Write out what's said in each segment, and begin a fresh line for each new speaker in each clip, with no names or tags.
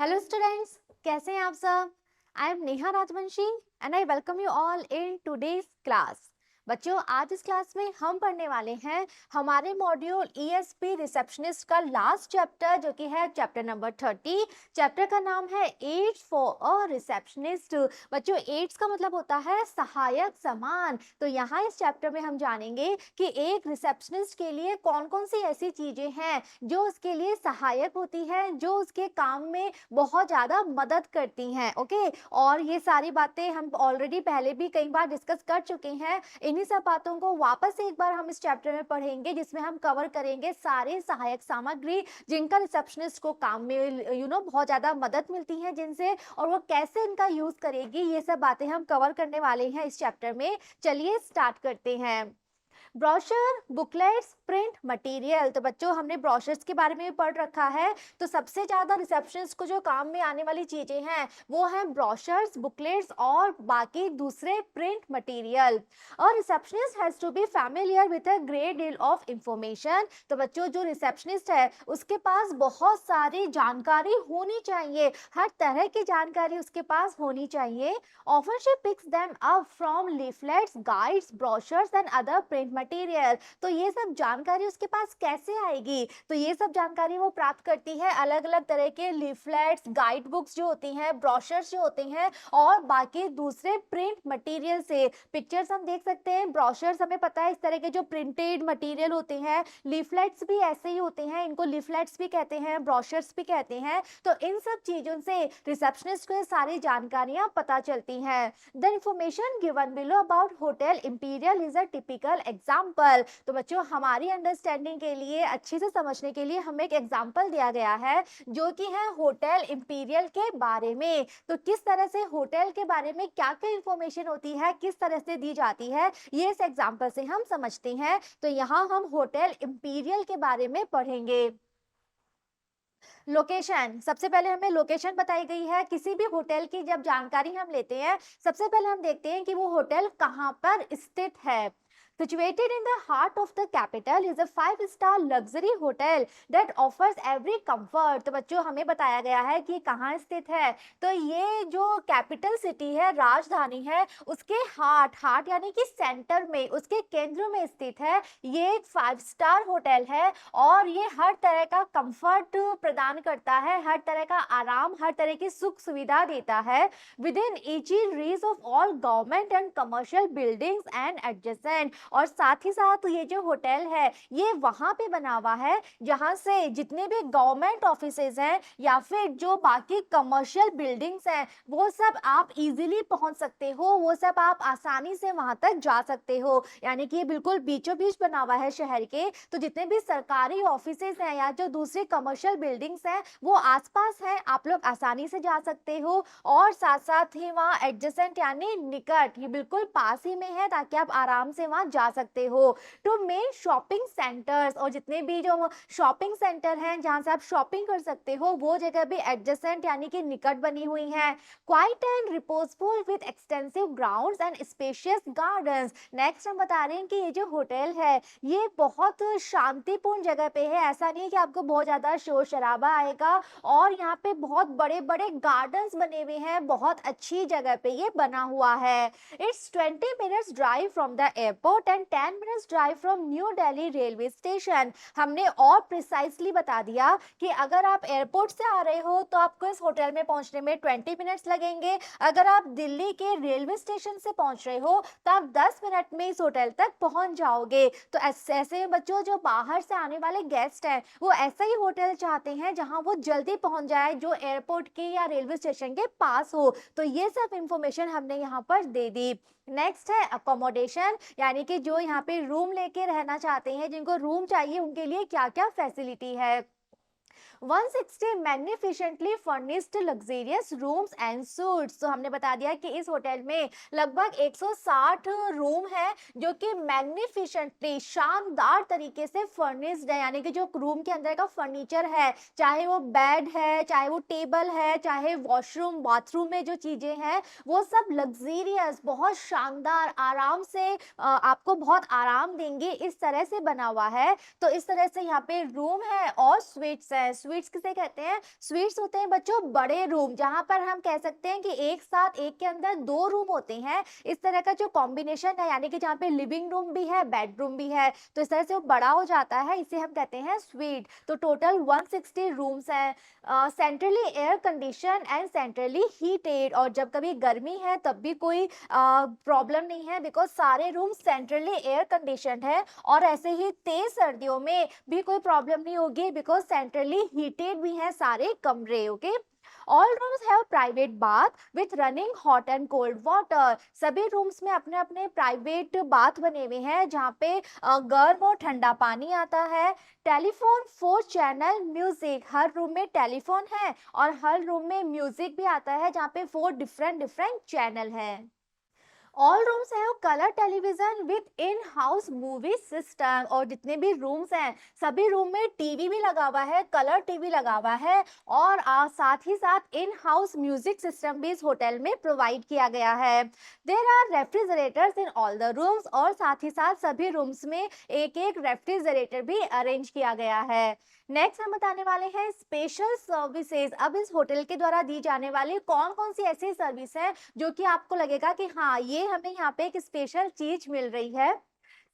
Hello students, कैसे हैं आप सब। I am Neha Rajvanshi and I welcome you all in today's class. बच्चों, आज इस क्लास में हम पढ़ने वाले हैं हमारे मॉड्यूल ईएसपी रिसेप्शनिस्ट का लास्ट चैप्टर, जो कि है चैप्टर नंबर 30। चैप्टर का नाम है एड्स फॉर अ रिसेप्शनिस्ट। बच्चों, एड्स का मतलब होता है सहायक सामान। तो यहाँ इस चैप्टर में हम जानेंगे कि एक रिसेप्शनिस्ट के लिए कौन कौन सी ऐसी चीजें हैं जो उसके लिए सहायक होती है, जो उसके काम में बहुत ज़्यादा मदद करती हैं। ओके, और ये सारी बातें हम ऑलरेडी पहले भी कई बार डिस्कस कर चुके हैं। इन्हीं सब बातों को वापस एक बार हम इस चैप्टर में पढ़ेंगे, जिसमें हम कवर करेंगे सारे सहायक सामग्री जिनका रिसेप्शनिस्ट को काम में बहुत ज़्यादा मदद मिलती है जिनसे, और वो कैसे इनका यूज़ करेगी, ये सब बातें हम कवर करने वाले हैं इस चैप्टर में। चलिए स्टार्ट करते हैं। Brochure, booklets, print material. तो बच्चों, हमने ब्रोशर्स के बारे में पढ़ रखा है। तो सबसे ज़्यादा रिसेप्शनिस्ट को जो काम में आने वाली चीज़ें हैं वो हैं ब्रोशर्स, बुकलेट्स और बाकी दूसरे प्रिंट मटेरियल। और receptionist has to be familiar with a great deal of information. तो बच्चों, जो रिसेप्शनिस्ट है उसके पास बहुत सारी जानकारी होनी चाहिए, हर तरह की जानकारी उसके पास होनी चाहिए। Often she picks them up from leaflets, guides, brochures and other print material. तो ये सब जानकारी उसके पास कैसे आएगी? तो ये सब जानकारी वो प्राप्त करती है अलग अलग तरह के लीफलेट्स, गाइड बुक्स जो होती हैं, ब्रोशर्स जो होते हैं और बाकी दूसरे प्रिंट मटेरियल से। पिक्चर्स हम देख सकते हैं, ब्रोशर्स हमें पता है इस तरह के जो प्रिंटेड मटेरियल होते हैं, लीफलेट्स भी ऐसे ही होते हैं, इनको लीफलेट्स भी कहते हैं, ब्रोशर्स भी कहते हैं। तो इन सब चीज़ों से रिसेप्शनिस्ट को ये सारी जानकारियाँ पता चलती हैं। The information given below about hotel imperial is a typical example. तो बच्चों, हमारी अंडरस्टैंडिंग के लिए, अच्छे से समझने के लिए हमें एक एग्जाम्पल दिया गया है जो कि है होटल इंपीरियल के बारे में। तो किस तरह से होटल के बारे में क्या क्या इंफॉर्मेशन होती है, किस तरह से दी जाती है, ये इस एग्जाम्पल से हम समझते हैं। तो यहाँ हम होटल इंपीरियल के बारे में पढ़ेंगे। लोकेशन, सबसे पहले हमें लोकेशन बताई गई है। किसी भी होटल की जब जानकारी हम लेते हैं, सबसे पहले हम देखते हैं कि वो होटल कहाँ पर स्थित है। Situated in the heart of the capital is a 5-star luxury hotel that offers every comfort। तो बच्चों, हमें बताया गया है कि कहाँ स्थित है। तो ये जो कैपिटल सिटी है, राजधानी है, उसके हार्ट यानी कि सेंटर में, उसके केंद्र में स्थित है। ये एक 5 स्टार होटल है और ये हर तरह का कंफर्ट प्रदान करता है, हर तरह का आराम, हर तरह की सुख सुविधा देता है। Within easy reach of all government and commercial buildings and adjacent। और साथ ही साथ ये जो होटल है ये वहाँ पे बना हुआ है जहाँ से जितने भी गवर्नमेंट ऑफिसेज हैं या फिर जो बाकी कमर्शियल बिल्डिंग्स हैं वो सब आप इजीली पहुँच सकते हो, वो सब आप आसानी से वहाँ तक जा सकते हो। यानी कि ये बिल्कुल बीचों बीच बना हुआ है शहर के। तो जितने भी सरकारी ऑफिसेज हैं या जो दूसरी कमर्शियल बिल्डिंग्स हैं वो आसपास हैं, आप लोग आसानी से जा सकते हो। और साथ साथ ही वहाँ एडजेसेंट यानी निकट, ये बिल्कुल पास ही में है ताकि आप आराम से वहाँ जा सकते हो। टू मेन शॉपिंग सेंटर्स, और जितने भी जो शॉपिंग सेंटर हैं जहाँ से आप शॉपिंग कर सकते हो वो जगह भी एडजेसेंट यानी कि निकट बनी हुई हैं। Quite and reposeful with extensive grounds and spacious gardens. Next हम बता रहे हैं कि ये जो होटल है ये बहुत शांतिपूर्ण जगह पे है। ऐसा नहीं है कि आपको बहुत ज़्यादा शोर शराबा आएगा। और यहाँ पे बहुत बड़े बड़े गार्डन्स बने हुए हैं, बहुत अच्छी जगह पे ये बना हुआ है। It's 20 minutes drive from the airport and 10 minutes drive from new Delhi railway station. हमने और प्रिसाइसली बता दिया कि अगर आप एयरपोर्ट से आ रहे हो तो आपको इस होटल में पहुंचने में 20 मिनट्स लगेंगे। अगर आप दिल्ली के रेलवे स्टेशन से पहुंच रहे हो तो आप 10 मिनट में इस होटल तक पहुंच जाओगे। तो ऐसे बच्चों, जो बाहर से आने वाले गेस्ट हैं वो ऐसा ही होटल चाहते हैं जहां वो जल्दी पहुंच जाए, जो एयरपोर्ट के या रेलवे स्टेशन के पास हो। तो ये सब इंफॉर्मेशन हमने यहाँ पर दे दी। नेक्स्ट है अकोमोडेशन, यानी कि जो यहाँ पे रूम लेके रहना चाहते हैं, जिनको रूम चाहिए, उनके लिए क्या क्या फैसिलिटी है। 160 magnificently furnished luxurious rooms and suites. तो हमने बता दिया कि इस होटल में लगभग 160 रूम है जो कि मैग्निफिशेंटली, शानदार तरीके से फर्निश्ड है। यानी कि जो रूम के अंदर का फर्नीचर है, चाहे वो बेड है, चाहे वो टेबल है, चाहे वॉशरूम बाथरूम में जो चीज़ें हैं वो सब लग्जरियस, बहुत शानदार, आराम से आपको बहुत आराम देंगे, इस तरह से बना हुआ है। तो इस तरह से यहाँ पे रूम है और स्वीट्स है। स्वीट्स किसे कहते हैं? स्वीट्स होते हैं बच्चों बड़े रूम, जहां पर हम कह सकते हैं कि एक साथ एक के अंदर दो रूम होते हैं। इस तरह का जो कॉम्बिनेशन है, यानी कि जहाँ पे लिविंग रूम भी है, बेडरूम भी है, तो इस तरह से वो बड़ा हो जाता है, इसे हम कहते हैं स्वीट। तो टोटल 160 रूम्स हैं, centrally air condition and centrally heated, और जब कभी गर्मी है तब भी कोई प्रॉब्लम नहीं है, बिकॉज सारे रूम सेंट्रली एयर कंडीशनड है। और ऐसे ही तेज सर्दियों में भी कोई प्रॉब्लम नहीं होगी, बिकॉज सेंट्रली हीटेड भी हैं सारे कमरे। Okay, all rooms have private bath with running hot and cold water. सभी रूम्स में अपने अपने प्राइवेट बाथ बने हुए हैं, जहाँ पे गर्म और ठंडा पानी आता है। टेलीफोन 4 चैनल म्यूजिक, हर रूम में टेलीफोन है और हर रूम में म्यूजिक भी आता है, जहाँ पे 4 डिफरेंट चैनल है। All rooms have colour television with in house movie system, और जितने भी रूम्स हैं सभी रूम में टीवी भी लगा हुआ है, कलर टीवी लगा हुआ है, और साथ ही साथ इन हाउस म्यूजिक सिस्टम भी इस होटल में प्रोवाइड किया गया है। There are refrigerators in all the rooms, और साथ ही साथ सभी रूम्स में एक एक रेफ्रिजरेटर भी अरेंज किया गया है। नेक्स्ट हम बताने वाले हैं स्पेशल सर्विसेज। अब इस होटल के द्वारा दी जाने वाली कौन कौन सी ऐसी सर्विस है जो कि आपको लगेगा कि हाँ, ये हमें यहाँ पे एक स्पेशल चीज मिल रही है।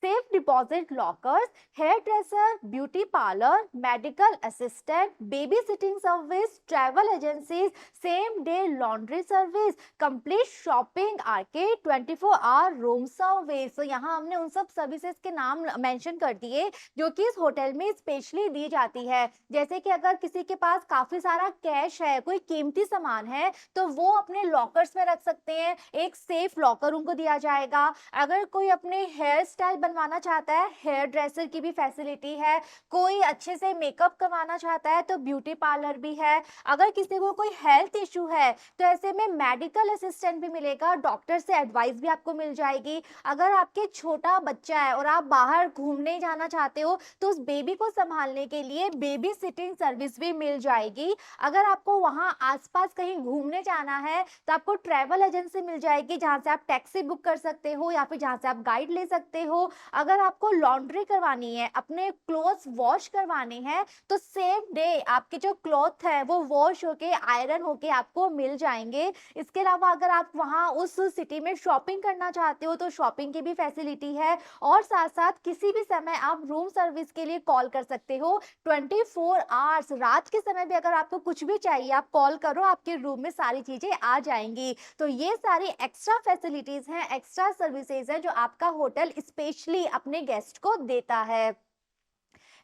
Safe deposit lockers, hair dresser, beauty parlour, medical assistant, baby sitting service, travel agencies, same day laundry service, complete shopping arcade, 24 hour room service. तो यहाँ हमने उन सब सर्विसेज के नाम मेंशन कर दिए जो कि इस होटल में स्पेशली दी जाती है। जैसे कि अगर किसी के पास काफी सारा कैश है, कोई कीमती सामान है, तो वो अपने लॉकर्स में रख सकते हैं, एक सेफ लॉकर उनको दिया जाएगा। अगर कोई अपने हेयर स्टाइल बनवाना चाहता है, हेयर ड्रेसर की भी फैसिलिटी है। कोई अच्छे से मेकअप करवाना चाहता है तो ब्यूटी पार्लर भी है। अगर किसी को कोई हेल्थ इशू है तो ऐसे में मेडिकल असिस्टेंट भी मिलेगा, डॉक्टर से एडवाइस भी आपको मिल जाएगी। अगर आपके छोटा बच्चा है और आप बाहर घूमने जाना चाहते हो तो उस बेबी को संभालने के लिए बेबी सिटिंग सर्विस भी मिल जाएगी। अगर आपको वहां आसपास कहीं घूमने जाना है तो आपको ट्रैवल एजेंसी मिल जाएगी, जहां से आप टैक्सी बुक कर सकते हो या फिर जहां से आप गाइड ले सकते हो। अगर आपको लॉन्ड्री करवानी है, अपने क्लोथ्स वॉश करवाने हैं, तो सेम डे आपके जो क्लॉथ है वो वॉश होके आयरन होके आपको मिल जाएंगे। इसके अलावा अगर आप वहां उस सिटी में शॉपिंग करना चाहते हो तो शॉपिंग की भी फैसिलिटी है, और साथ साथ किसी भी समय आप रूम सर्विस के लिए कॉल कर सकते हो। 24 आवर्स, रात के समय भी अगर आपको कुछ भी चाहिए आप कॉल करो, आपके रूम में सारी चीजें आ जाएंगी। तो ये सारी एक्स्ट्रा फैसिलिटीज हैं, एक्स्ट्रा सर्विसेज हैं जो आपका होटल स्पेशली अपने गेस्ट को देता है।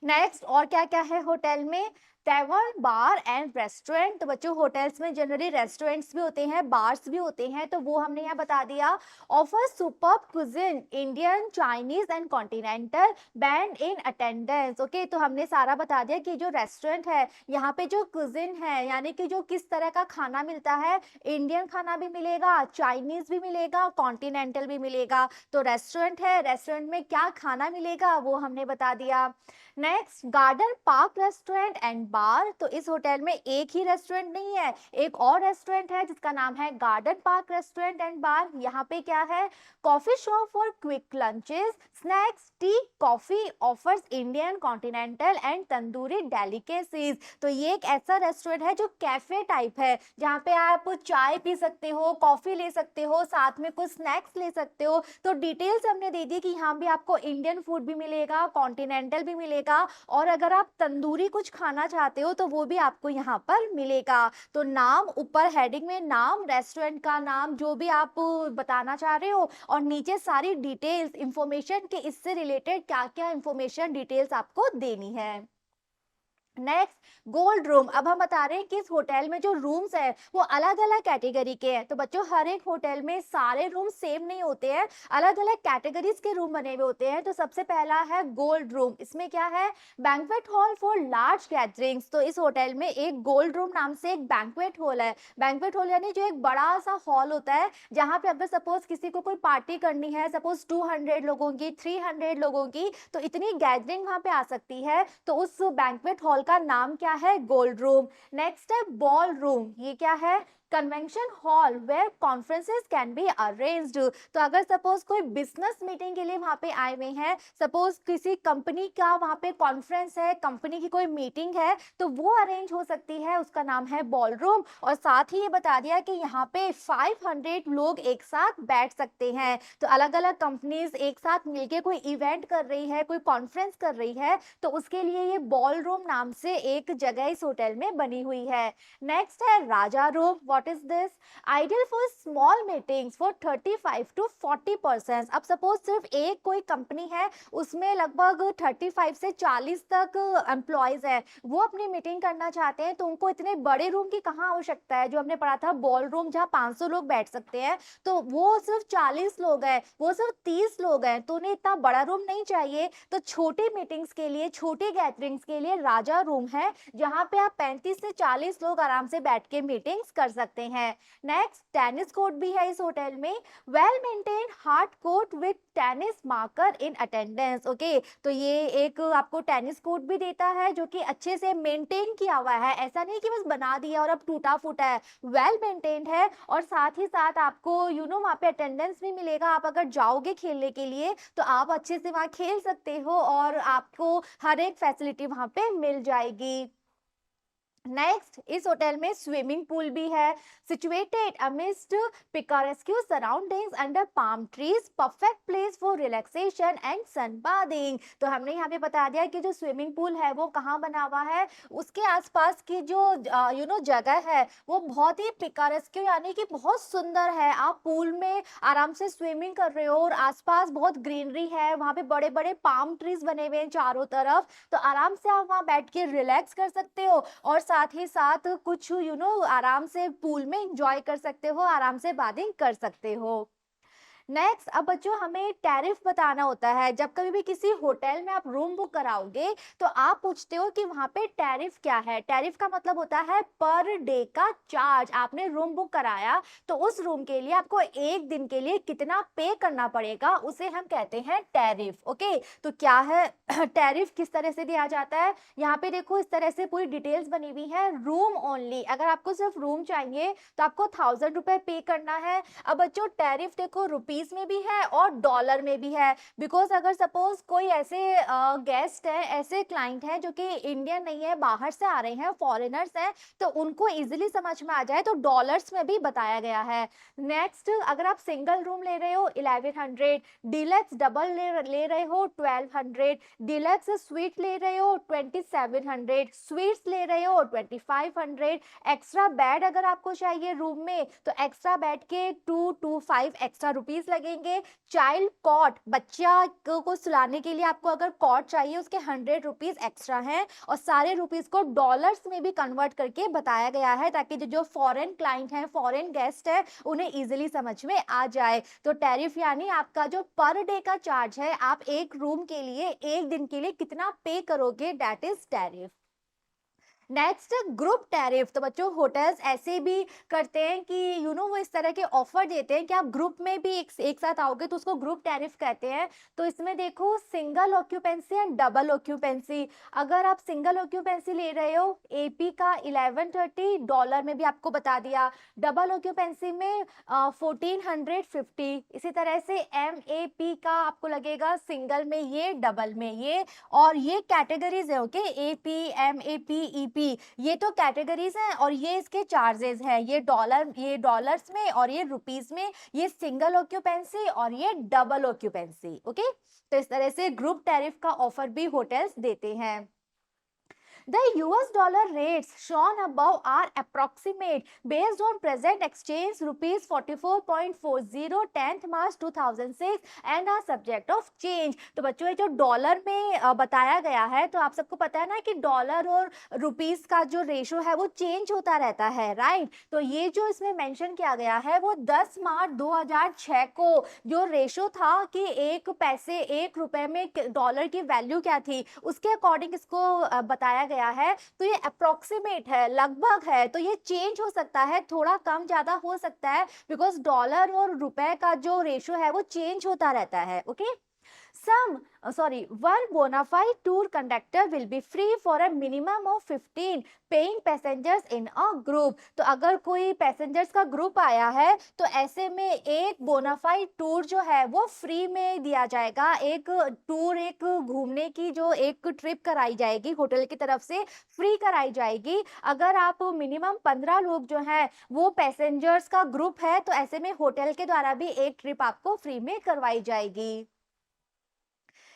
नेक्स्ट और क्या क्या है होटल में? Tavern, bar and restaurant. तो बच्चों होटल्स में जनरली रेस्टोरेंट्स भी होते हैं, बार्स भी होते हैं, तो वो हमने यहाँ बता दिया। Offer superb cuisine, Indian, Chinese and continental, band in attendance. Okay, तो हमने सारा बता दिया कि जो रेस्टोरेंट है यहाँ पे जो कुजिन है, यानी कि जो किस तरह का खाना मिलता है, इंडियन खाना भी मिलेगा, चाइनीज भी मिलेगा, कॉन्टिनेंटल भी मिलेगा। तो रेस्टोरेंट है, रेस्टोरेंट में क्या खाना मिलेगा वो हमने बता दिया। Next, garden park restaurant and bar. तो इस होटल में एक ही रेस्टोरेंट नहीं है, एक और रेस्टोरेंट है जिसका नाम है गार्डन पार्क रेस्टोरेंट एंड बार। यहाँ पे क्या है? Coffee shop for quick lunches, snacks, T, coffee, offers Indian, continental and tandoori delicacies. तो ये एक ऐसा रेस्टोरेंट है जो कैफे टाइप है, जहाँ पे आप चाय पी सकते हो, कॉफी ले सकते हो, साथ में कुछ स्नैक्स ले सकते हो। तो डिटेल्स हमने दे दी कि यहाँ भी आपको इंडियन फूड भी मिलेगा, कॉन्टिनेंटल भी मिलेगा, और अगर आप तंदूरी कुछ खाना चाहते हो तो वो भी आपको यहाँ पर मिलेगा। तो नाम ऊपर हेडिंग में नाम, रेस्टोरेंट का नाम जो भी आप बताना चाह रहे हो, और नीचे सारी डिटेल्स इंफॉर्मेशन के इससे रिलेटेड क्या क्या इंफॉर्मेशन डिटेल्स आपको देनी है। Next, gold room. अब हम बता रहे हैं कि इस होटल में जो रूम्स है वो अलग अलग कैटेगरी के हैं। तो बच्चों हर एक होटल में सारे रूम सेम नहीं होते हैं, अलग अलग कैटेगरीज के रूम बने हुए होते हैं। तो सबसे पहला है गोल्ड रूम। इसमें क्या है? Banquet hall for large gatherings. तो इस होटल में एक गोल्ड रूम नाम से एक बैंक्वेट हॉल है। बैंक्वेट हॉल यानी जो एक बड़ा सा हॉल होता है, जहाँ पे अगर सपोज किसी को कोई पार्टी करनी है, सपोज 200 लोगों की, 300 लोगों की, तो इतनी गैदरिंग वहाँ पे आ सकती है। तो उस बैंक्वेट हॉल का नाम क्या है? Gold room. नेक्स्ट है बॉल रूम, ये क्या है? Convention hall where conferences can be arranged. तो अगर सपोज कोई बिजनेस मीटिंग के लिए वहां पे आए हुए हैं, सपोज किसी कंपनी का वहां पे कॉन्फ्रेंस है, कंपनी की कोई मीटिंग है, तो वो अरेंज हो सकती है, उसका नाम है बॉल रूम। और साथ ही ये बता दिया कि यहाँ पे 500 लोग एक साथ बैठ सकते हैं। तो अलग अलग कंपनीज एक साथ मिलके कोई इवेंट कर रही है, कोई कॉन्फ्रेंस कर रही है, तो उसके लिए ये बॉल रूम नाम से एक जगह इस होटल में बनी हुई है। नेक्स्ट है Raja room. What is this? Ideal for small meetings for 35 to 40%। अब सपोज सिर्फ एक कोई कंपनी है, उसमें लगभग 35 से 40 तक एम्प्लॉयज है, वो अपनी मीटिंग करना चाहते हैं, तो उनको इतने बड़े रूम की कहाँ आवश्यकता है? जो हमने पढ़ा था बॉल रूम जहाँ 500 लोग बैठ सकते हैं, तो वो सिर्फ 40 लोग हैं, वो सिर्फ 30 लोग हैं, तो उन्हें इतना बड़ा रूम नहीं चाहिए। तो छोटी मीटिंग्स के लिए, छोटी गैदरिंग्स के लिए राजा रूम है, जहाँ पे आप 35 से 40 लोग आराम से बैठ के मीटिंग्स कर सकते हैं। नेक्स्ट टेनिस कोर्ट भी है इस होटल में। Well maintain hard court with tennis marker in attendance. Okay, तो ये एक आपको टेनिस कोर्ट भी देता है जो कि अच्छे से मेंटेन किया हुआ है, ऐसा नहीं कि बस बना दिया और अब टूटा फूटा है, वेल मेंटेन्ड है। और साथ ही साथ आपको वहाँ पे अटेंडेंस भी मिलेगा। आप अगर जाओगे खेलने के लिए तो आप अच्छे से वहाँ खेल सकते हो और आपको हर एक फैसिलिटी वहाँ पे मिल जाएगी। नेक्स्ट, इस होटल में स्विमिंग पूल भी है। Situated amidst picturesque surroundings under palm trees, perfect place for relaxation and sunbathing. तो हमने यहाँ पे बता दिया कि जो स्विमिंग पूल है वो कहाँ बना हुआ है, उसके आसपास की जो जगह है वो बहुत ही पिकारेस्क्यू यानी कि बहुत सुंदर है। आप पूल में आराम से स्विमिंग कर रहे हो और आसपास बहुत ग्रीनरी है, वहाँ पे बड़े बड़े पाम ट्रीज बने हुए हैं चारों तरफ, तो आराम से आप वहाँ बैठ के रिलैक्स कर सकते हो और साथ ही साथ कुछ आराम से पूल में एंजॉय कर सकते हो, आराम से बाथिंग कर सकते हो। नेक्स्ट, अब बच्चों हमें टैरिफ बताना होता है। जब कभी भी किसी होटल में आप रूम बुक कराओगे तो आप पूछते हो कि वहाँ पे टैरिफ क्या है। टैरिफ का मतलब होता है पर डे का चार्ज। आपने रूम बुक कराया तो उस रूम के लिए आपको एक दिन के लिए कितना पे करना पड़ेगा, उसे हम कहते हैं टैरिफ। ओके, तो क्या है टैरिफ, किस तरह से दिया जाता है? यहाँ पे देखो इस तरह से पूरी डिटेल्स बनी हुई है। रूम ओनली, अगर आपको सिर्फ रूम चाहिए तो आपको 1000 रुपए पे करना है। अब बच्चों टैरिफ देखो रुपीज में भी है और डॉलर में भी है, बिकॉज अगर सपोज कोई ऐसे गेस्ट है, ऐसे क्लाइंट है जो कि इंडियन नहीं है, बाहर से आ रहे हैं, फॉरेनर्स हैं, तो उनको इजीली समझ में आ जाए तो डॉलर्स में भी बताया गया है। नेक्स्ट, अगर आप सिंगल रूम ले रहे हो 1100, डीलक्स डबल ले रहे हो 1200, डीलक्स स्वीट ले रहे हो 2700, स्वीट्स ले रहे हो 2500, एक्स्ट्रा बेड अगर आपको चाहिए रूम में तो एक्स्ट्रा बेड के 225 एक्स्ट्रा रुपीज लगेंगे। चाइल्ड कॉट, बच्चा को सुलाने के लिए आपको अगर कॉट चाहिए उसके 100 रुपीज एक्स्ट्रा हैं और सारे रुपीज को डॉलर्स में भी कन्वर्ट करके बताया गया है ताकि जो फॉरेन क्लाइंट हैं, फॉरेन गेस्ट है, उन्हें इजीली समझ में आ जाए। तो टैरिफ यानी आपका जो पर डे का चार्ज है, आप एक रूम के लिए एक दिन के लिए कितना पे करोगे, that is tariff. Next, group tariff. तो बच्चों होटल्स ऐसे भी करते हैं कि वो इस तरह के ऑफर देते हैं कि आप ग्रुप में भी एक साथ आओगे तो उसको ग्रुप टैरिफ कहते हैं। तो इसमें देखो single occupancy and double occupancy. अगर आप सिंगल ऑक्यूपेंसी ले रहे हो एपी का 1130, डॉलर में भी आपको बता दिया। डबल ऑक्यूपेंसी में 1450। इसी तरह से MAP का आपको लगेगा सिंगल में ये, डबल में ये, और ये कैटेगरीज है। ओके, AP MAP EP, ये तो कैटेगरीज हैं और ये इसके चार्जेस हैं। ये डॉलर्स में और ये रुपीस में, ये सिंगल ऑक्यूपेंसी और ये डबल ऑक्यूपेंसी। ओके, तो इस तरह से ग्रुप टैरिफ का ऑफर भी होटल्स देते हैं। The US dollar rates shown above are approximate based on present exchange rupees 44.40 10th March 2006 and are subject of change। तो बच्चों ये जो डॉलर में बताया गया है, तो आप सबको पता है ना कि डॉलर और रुपीस का जो रेशो है वो चेंज होता रहता है, राइट। तो ये जो इसमें मेंशन किया गया है वो 10 मार्च 2006 को जो रेशो था कि एक पैसे, एक रुपए में डॉलर की वैल्यू क्या थी, उसके अकॉर्डिंग इसको बताया गया है। तो ये अप्रोक्सीमेट है, लगभग है, तो ये चेंज हो सकता है, थोड़ा कम ज्यादा हो सकता है, बिकॉज डॉलर और रुपए का जो रेशो है वो चेंज होता रहता है। Okay, One bona fide tour conductor will be free for a minimum of 15 paying passengers in a group. तो अगर कोई पैसेंजर्स का ग्रुप आया है तो ऐसे में एक बोनाफाइड टूर जो है वो फ्री में दिया जाएगा। एक टूर, एक घूमने की जो एक ट्रिप कराई जाएगी होटल की तरफ से, फ्री कराई जाएगी। अगर आप मिनिमम 15 लोग जो हैं वो पैसेंजर्स का ग्रुप है तो ऐसे में होटल के द्वारा भी एक ट्रिप आपको फ्री में करवाई जाएगी।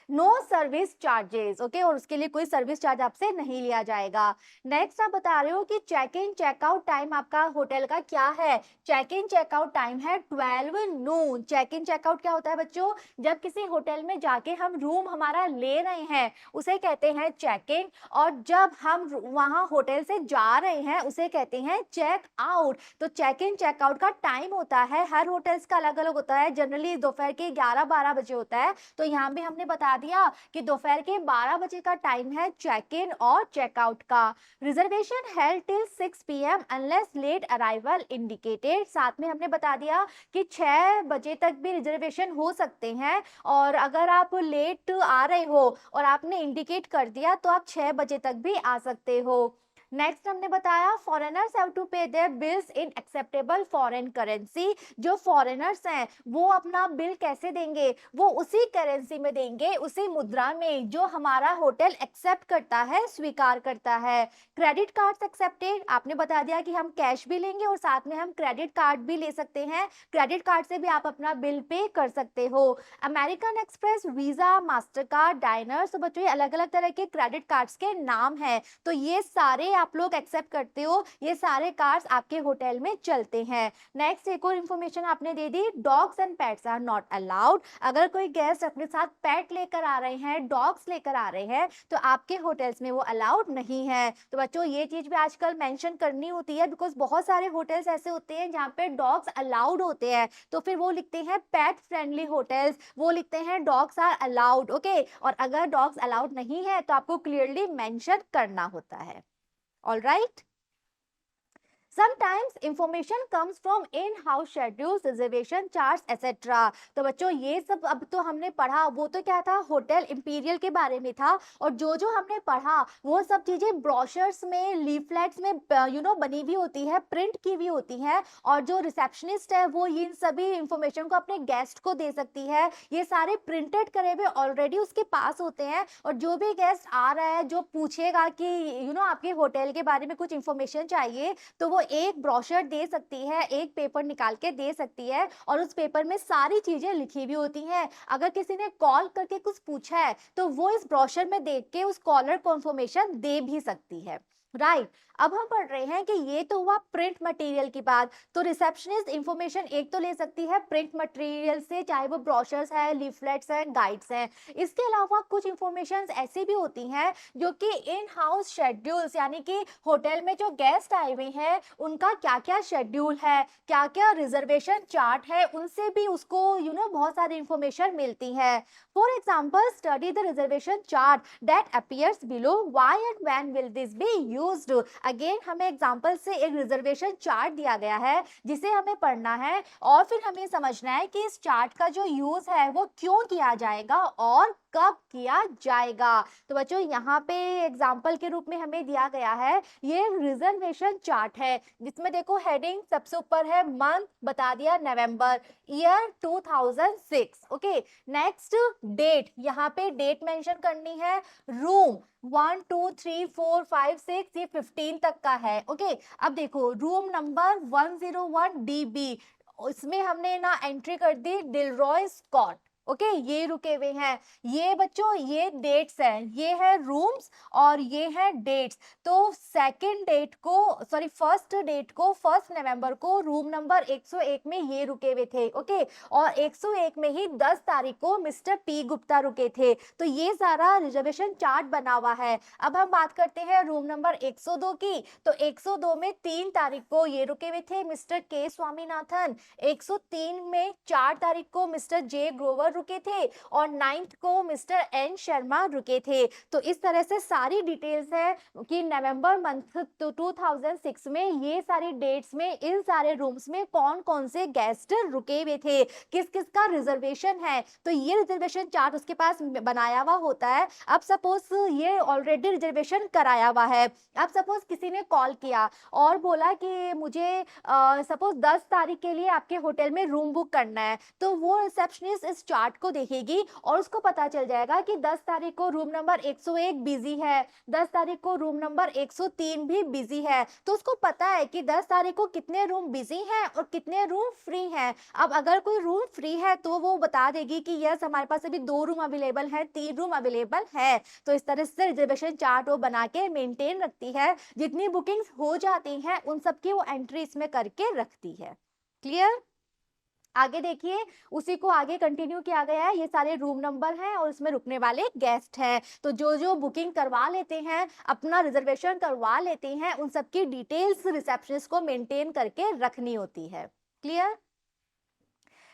नो सर्विस चार्जेस, ओके, और उसके लिए कोई सर्विस चार्ज आपसे नहीं लिया जाएगा। नेक्स्ट आप बता रहे हो कि चेक इन चेकआउट टाइम आपका होटल का क्या है। चेक इन चेकआउट टाइम है 12 नून। चेक इन चेकआउट क्या होता है बच्चों? जब किसी होटल में जाके हम रूम हमारा ले रहे हैं उसे कहते हैं चेक इन, और जब हम वहां होटल से जा रहे हैं उसे कहते हैं चेक आउट। तो चेक इन चेकआउट का टाइम होता है, हर होटल्स का अलग अलग होता है। जनरली दोपहर के 11-12 बजे होता है, तो यहाँ भी हमने बता दिया कि दोपहर के 12 बजे का टाइम है चेक इन और चेकआउट का। Reservation held till 6 PM unless late arrival indicated. साथ में हमने बता दिया कि 6 बजे तक भी रिजर्वेशन हो सकते हैं, और अगर आप लेट आ रहे हो और आपने इंडिकेट कर दिया तो आप 6 बजे तक भी आ सकते हो। नेक्स्ट हमने बताया foreigners have to pay their bills in acceptable foreign currency. जो फॉरेनर्स हैं वो अपना बिल कैसे देंगे? वो उसी करेंसी में देंगे, उसी मुद्रा में जो हमारा होटल एक्सेप्ट करता है, स्वीकार करता है। क्रेडिट कार्ड्स एक्सेप्टेड, आपने बता दिया कि हम कैश भी लेंगे और साथ में हम क्रेडिट कार्ड भी ले सकते हैं। क्रेडिट कार्ड से भी आप अपना बिल पे कर सकते हो। American Express, Visa, Master card, Diners, तो बच्चों ये अलग अलग तरह के क्रेडिट कार्ड्स के नाम हैं। तो ये सारे आप लोग एक्सेप्ट करते हो, ये सारे कार्ड्स आपके होटल में चलते हैं। नेक्स्ट एक और इंफॉर्मेशन आपने दे दी, dogs and pets are not allowed. अगर कोई गेस्ट अपने साथ पेट लेकर आ रहे हैं, डॉग्स लेकर आ रहे हैं, तो आपके होटल्स में वो अलाउड नहीं है। तो बच्चों ये चीज भी आजकल मेंशन करनी होती है, बिकॉज बहुत सारे होटल्स ऐसे होते हैं जहाँ पे डॉग्स अलाउड होते हैं, तो फिर वो लिखते हैं पेट फ्रेंडली होटल्स, वो लिखते हैं डॉग्स आर अलाउड, ओके। और अगर डॉग्स अलाउड नहीं है तो आपको क्लियरली मेंशन करना होता है। All right. Sometimes information comes from in-house schedules, reservation charts, etc. तो बच्चों ये सब अब तो हमने पढ़ा, वो तो क्या था, होटल इंपीरियल के बारे में था, और जो जो हमने पढ़ा वो सब चीजें ब्रोशर्स में, लीफलेट्स में बनी हुई होती है, प्रिंट की हुई होती है, और जो रिसेप्शनिस्ट है वो इन सभी इंफॉर्मेशन को अपने गेस्ट को दे सकती है। ये सारे प्रिंटेड करे हुए ऑलरेडी उसके पास होते हैं, और जो भी गेस्ट आ रहा है जो पूछेगा कि आपके होटल के बारे में कुछ इंफॉर्मेशन चाहिए, तो वो एक ब्रोशर दे सकती है, एक पेपर निकाल के दे सकती है, और उस पेपर में सारी चीजें लिखी भी होती हैं। अगर किसी ने कॉल करके कुछ पूछा है तो वो इस ब्रोशर में देख के उस कॉलर को इंफॉर्मेशन दे भी सकती है। राइट, अब हम पढ़ रहे हैं कि ये तो हुआ प्रिंट मटेरियल की बात। तो रिसेप्शनिस्ट इंफॉर्मेशन एक तो ले सकती है प्रिंट मटेरियल से, चाहे वो ब्रोशर्स है, लीफलेट्स हैं, गाइड्स हैं। इसके अलावा कुछ इंफॉर्मेशन ऐसी भी होती हैं जो कि इन हाउस शेड्यूल्स, यानी कि होटल में जो गेस्ट आए हुए हैं उनका क्या क्या शेड्यूल है, क्या क्या रिजर्वेशन चार्ट है, उनसे भी उसको बहुत सारी इंफॉर्मेशन मिलती है। For example, study the reservation chart that appears below, why and when will this be used. Again हमें एग्जांपल से एक रिजर्वेशन चार्ट दिया गया है जिसे हमें पढ़ना है, और फिर हमें समझना है कि इस चार्ट का जो यूज है वो क्यों किया जाएगा और कब किया जाएगा। तो बच्चों यहाँ पे एग्जाम्पल के रूप में हमें दिया गया है, ये रिजर्वेशन चार्ट है जिसमें देखो हेडिंग सबसे ऊपर है, मंथ बता दिया नवंबर, ईयर 2006, ओके। नेक्स्ट डेट, यहाँ पे डेट मेंशन करनी है। रूम 1 2 3 4 5 6 ये 15 तक का है, ओके। अब देखो रूम नंबर 101 DB, इसमें हमने ना एंट्री कर दी डिलरॉय स्कॉट, ओके, ये रुके हुए हैं। ये बच्चों ये डेट्स हैं, ये है रूम्स और ये है डेट्स। तो सेकंड डेट को, सॉरी फर्स्ट डेट को, 1 नवंबर को रूम नंबर 101 में ये रुके हुए थे, ओके। और 101 में ही 10 तारीख को मिस्टर पी गुप्ता रुके थे। तो ये सारा रिजर्वेशन चार्ट बना हुआ है। अब हम बात करते हैं रूम नंबर 102 की। तो 102 में 3 तारीख को ये रुके हुए थे मिस्टर के स्वामीनाथन। 103 में 4 तारीख को मिस्टर जे ग्रोवर रुके थे और 9th को मिस्टर एन शर्मा रुके थे। तो इस तरह से सारी डिटेल्स है कि नवंबर मंथ 2006 में ये सारी डेट्स में इन सारे रूम्स में कौन कौन से गेस्ट रुके हुए थे, किस किस का रिजर्वेशन है। तो ये रिजर्वेशन चार्ट उसके पास बनाया हुआ होता है। अब सपोज ये ऑलरेडी रिजर्वेशन कराया हुआ है, अब सपोज किसी ने कॉल किया और बोला कि मुझे सपोज 10 तारीख के लिए आपके होटल में रूम बुक करना है, तो वो रिसेप्शनिस्ट इस चार्ट को देखेगी और उसको पता चल जाएगा कि 10 तारीख को रूम नंबर 101 बिजी है, 10 तारीख को रूम नंबर 103 भी बिजी है। तो उसको पता है कि 10 तारीख को कितने रूम बिजी हैं और कितने रूम फ्री हैं। अब अगर कोई रूम फ्री है तो वो बता देगी कि यस हमारे पास अभी 2 रूम अवेलेबल है, 3 रूम अवेलेबल है। तो इस तरह से रिजर्वेशन चार्ट वो बना के मेंटेन रखती है, जितनी बुकिंग्स हो जाती हैं उन सबकी वो एंट्री इसमें करके रखती है। क्लियर? आगे देखिए, उसी को आगे कंटिन्यू किया गया है। ये सारे रूम नंबर हैं और उसमें रुकने वाले गेस्ट हैं। तो जो जो बुकिंग करवा लेते हैं, अपना रिजर्वेशन करवा लेते हैं, उन सबकी डिटेल्स रिसेप्शनिस्ट को मेंटेन करके रखनी होती है। क्लियर?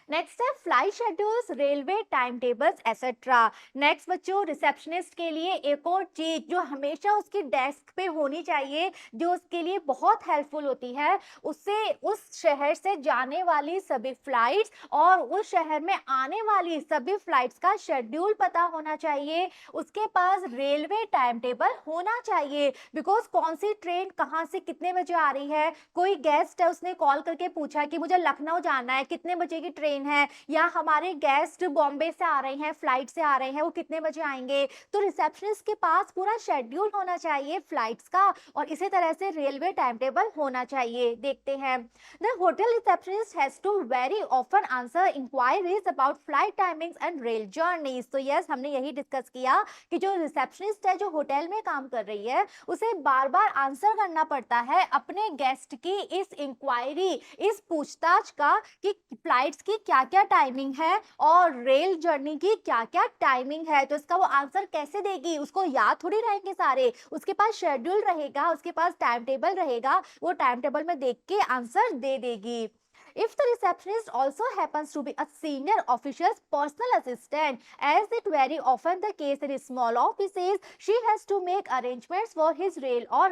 नेक्स्ट है flight schedules, railway time tables etcetera. Next बच्चों, रिसेप्शनिस्ट के लिए एक और चीज जो हमेशा उसकी डेस्क पे होनी चाहिए, जो उसके लिए बहुत हेल्पफुल होती है, उससे उस शहर से जाने वाली सभी फ्लाइट्स और उस शहर में आने वाली सभी फ्लाइट्स का शेड्यूल पता होना चाहिए। उसके पास रेलवे टाइम टेबल होना चाहिए, बिकॉज कौन सी ट्रेन कहाँ से कितने बजे आ रही है। कोई गेस्ट है, उसने कॉल करके पूछा कि मुझे लखनऊ जाना है, कितने बजे की ट्रेन है, या हमारे गेस्ट बॉम्बे से आ रहे हैं, फ्लाइट से आ रहे हैं, वो कितने बजे आएंगे। तो रिसेप्शनिस्ट के पास पूरा शेड्यूल होना चाहिए फ्लाइट्स का, और इसी तरह से रेलवे टाइम टेबल होना चाहिए। देखते हैं, the hotel receptionist has to very often answer inquiries about flight timings and rail journeys. तो यस, हमने यही डिस्कस किया कि जो रिसेप्शनिस्ट है, जो होटल में काम कर रही है, उसे बार बार आंसर करना पड़ता है अपने गेस्ट की इस इंक्वायरी, इस पूछताछ का कि फ्लाइट्स की क्या क्या टाइमिंग है और रेल जर्नी की क्या क्या टाइमिंग है। तो इसका वो आंसर कैसे देगी, उसको याद थोड़ी रहेंगे सारे, उसके पास शेड्यूल रहेगा, उसके पास टाइम टेबल रहेगा, वो टाइम टेबल में देख के आंसर दे देगी। If the receptionist also happens to be a senior official's personal assistant, as it very often the case in small offices, she has to make arrangements for his rail or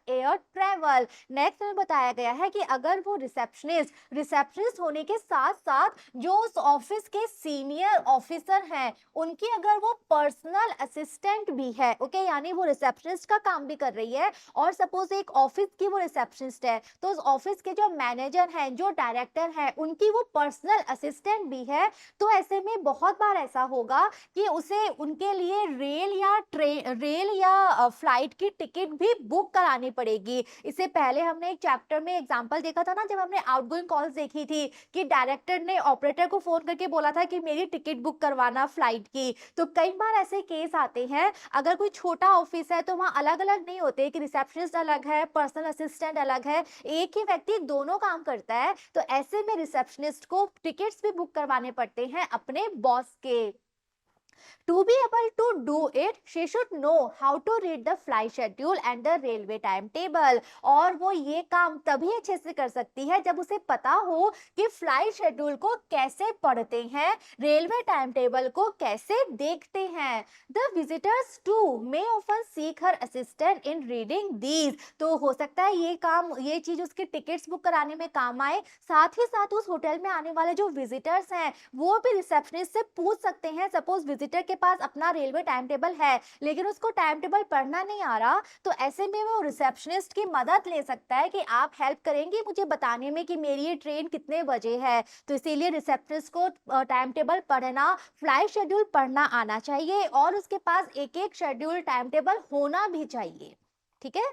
air travel. Next में बताया गया है कि अगर वो receptionist होने के साथ साथ जो उस ऑफिस के सीनियर ऑफिसर हैं, उनकी अगर वो पर्सनल असिस्टेंट भी है, ओके, यानी वो रिसेप्शनिस्ट का काम भी कर रही है, और सपोज एक ऑफिस की वो रिसेप्शनिस्ट है, तो उस ऑफिस के जो मैनेजर है, जो डायरेक्टर है, उनकी वो पर्सनल असिस्टेंट भी है। तो ऐसे में बहुत बार ऐसा होगा कि उसे उनके लिए रेल या फ्लाइट की टिकट भी बुक करानी पड़ेगी। इससे पहले हमने एक चैप्टर में एग्जांपल देखा था ना, जब हमने आउटगोइंग कॉल्स देखी थी कि डायरेक्टर ने ऑपरेटर को फोन करके बोला था कि मेरी टिकट बुक करवाना फ्लाइट की। तो कई बार ऐसे केस आते हैं, अगर कोई छोटा ऑफिस है तो वहाँ अलग अलग नहीं होते कि रिसेप्शनिस्ट अलग है, पर्सनल असिस्टेंट अलग है, एक ही व्यक्ति दोनों काम करता है। तो ऐसे में रिसेप्शनिस्ट को टिकट्स भी बुक करवाने पड़ते हैं अपने बॉस के। To be able to do it, she should know how to read the flight schedule and the railway timetable. और वो ये काम तभी अच्छे से कर सकती है जब उसे पता हो कि फ्लाइट शेड्यूल को कैसे पढ़ते हैं, रेलवे टाइम टेबल को कैसे देखते हैं। The visitors too may often seek her assistance in reading these. तो हो सकता है ये चीज उसकी टिकट्स बुक कराने में काम आए, साथ ही साथ उस होटल में आने वाले जो विजिटर्स हैं वो भी रिसेप्शनिस्ट से पूछ सकते हैं। सपोज विजिटर के पास अपना रेलवे टाइम टेबल है लेकिन उसको टाइम टेबल पढ़ना नहीं आ रहा, तो ऐसे में वो रिसेप्शनिस्ट की मदद ले सकता है कि आप हेल्प करेंगे मुझे बताने में कि मेरी ये ट्रेन कितने बजे है। तो इसीलिए रिसेप्शनिस्ट को टाइम टेबल पढ़ना, फ्लाइट शेड्यूल पढ़ना आना चाहिए, और उसके पास एक एक शेड्यूल टाइम टेबल होना भी चाहिए। ठीक है,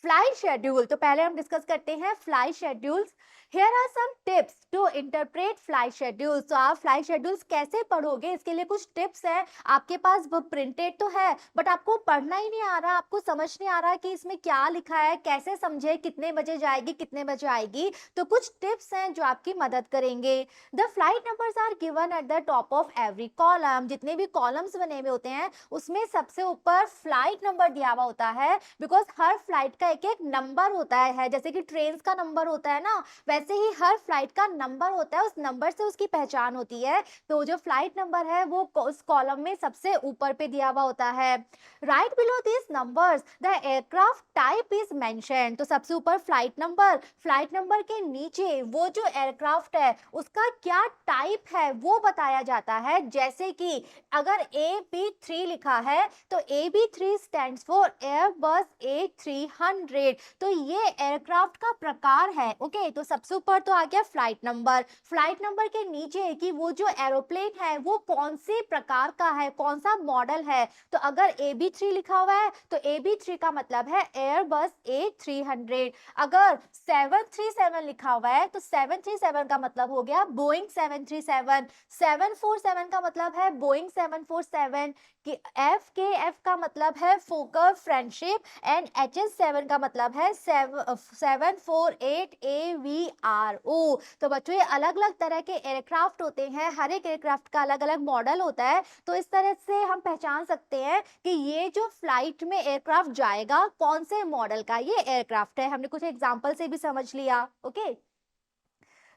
फ्लाइट शेड्यूल तो पहले हम डिस्कस करते हैं flight schedules. Here are some tips to interpret flight schedules. तो आप फ्लाइट शेड्यूल्स कैसे पढ़ोगे, इसके लिए कुछ टिप्स है। आपके पास वो प्रिंटेड तो है बट आपको पढ़ना ही नहीं आ रहा, आपको समझ नहीं आ रहा कि इसमें क्या लिखा है, कैसे समझे, कितने बजे जाएगी, कितने बजे आएगी। तो कुछ टिप्स हैं जो आपकी मदद करेंगे। The flight numbers are given at the top of every column. जितने भी कॉलम्स बने हुए होते हैं उसमें सबसे ऊपर फ्लाइट नंबर दिया हुआ होता है, बिकॉज हर फ्लाइट का का एक एक नंबर होता है, जैसे कि ट्रेन का नंबर होता है ना, वैसे ही हर फ्लाइट का नंबर होता है, उस नंबर से उसकी पहचान होती है। तो जो फ्लाइट नंबर है वो उस कॉलम में सबसे ऊपर पे दिया हुआ होता है। Right below this numbers the aircraft type is mention. तो सबसे ऊपर फ्लाइट नंबर के नीचे वो जो एयरक्राफ्ट है उसका क्या टाइप है वो बताया जाता है। जैसे कि अगर AB3 लिखा है तो AB3 stands for Airbus A300। तो ये एयरक्राफ्ट का प्रकार है। ओके, तो सबसे ऊपर तो आ गया फ्लाइट नंबर के नीचे कि वो जो एरोप्लेन है वो कौन से प्रकार का है, कौन सा मॉडल है। तो अगर AB3 लिखा हुआ है तो AB3 का मतलब है एयरबस A300। अगर 737 लिखा हुआ है तो 737 का मतलब हो गया बोइंग 737। 747 का मतलब है बोइंग 747। कि FKF का मतलब है फोकर फ्रेंडशिप एंड HS7 का मतलब है 748 AVRO। तो बच्चों ये अलग अलग तरह के एयरक्राफ्ट होते हैं, हर एक एयरक्राफ्ट का अलग अलग मॉडल होता है। तो इस तरह से हम पहचान सकते हैं कि ये जो फ्लाइट में एयरक्राफ्ट जाएगा कौन से मॉडल का ये एयरक्राफ्ट है। हमने कुछ एग्जांपल से भी समझ लिया। Okay,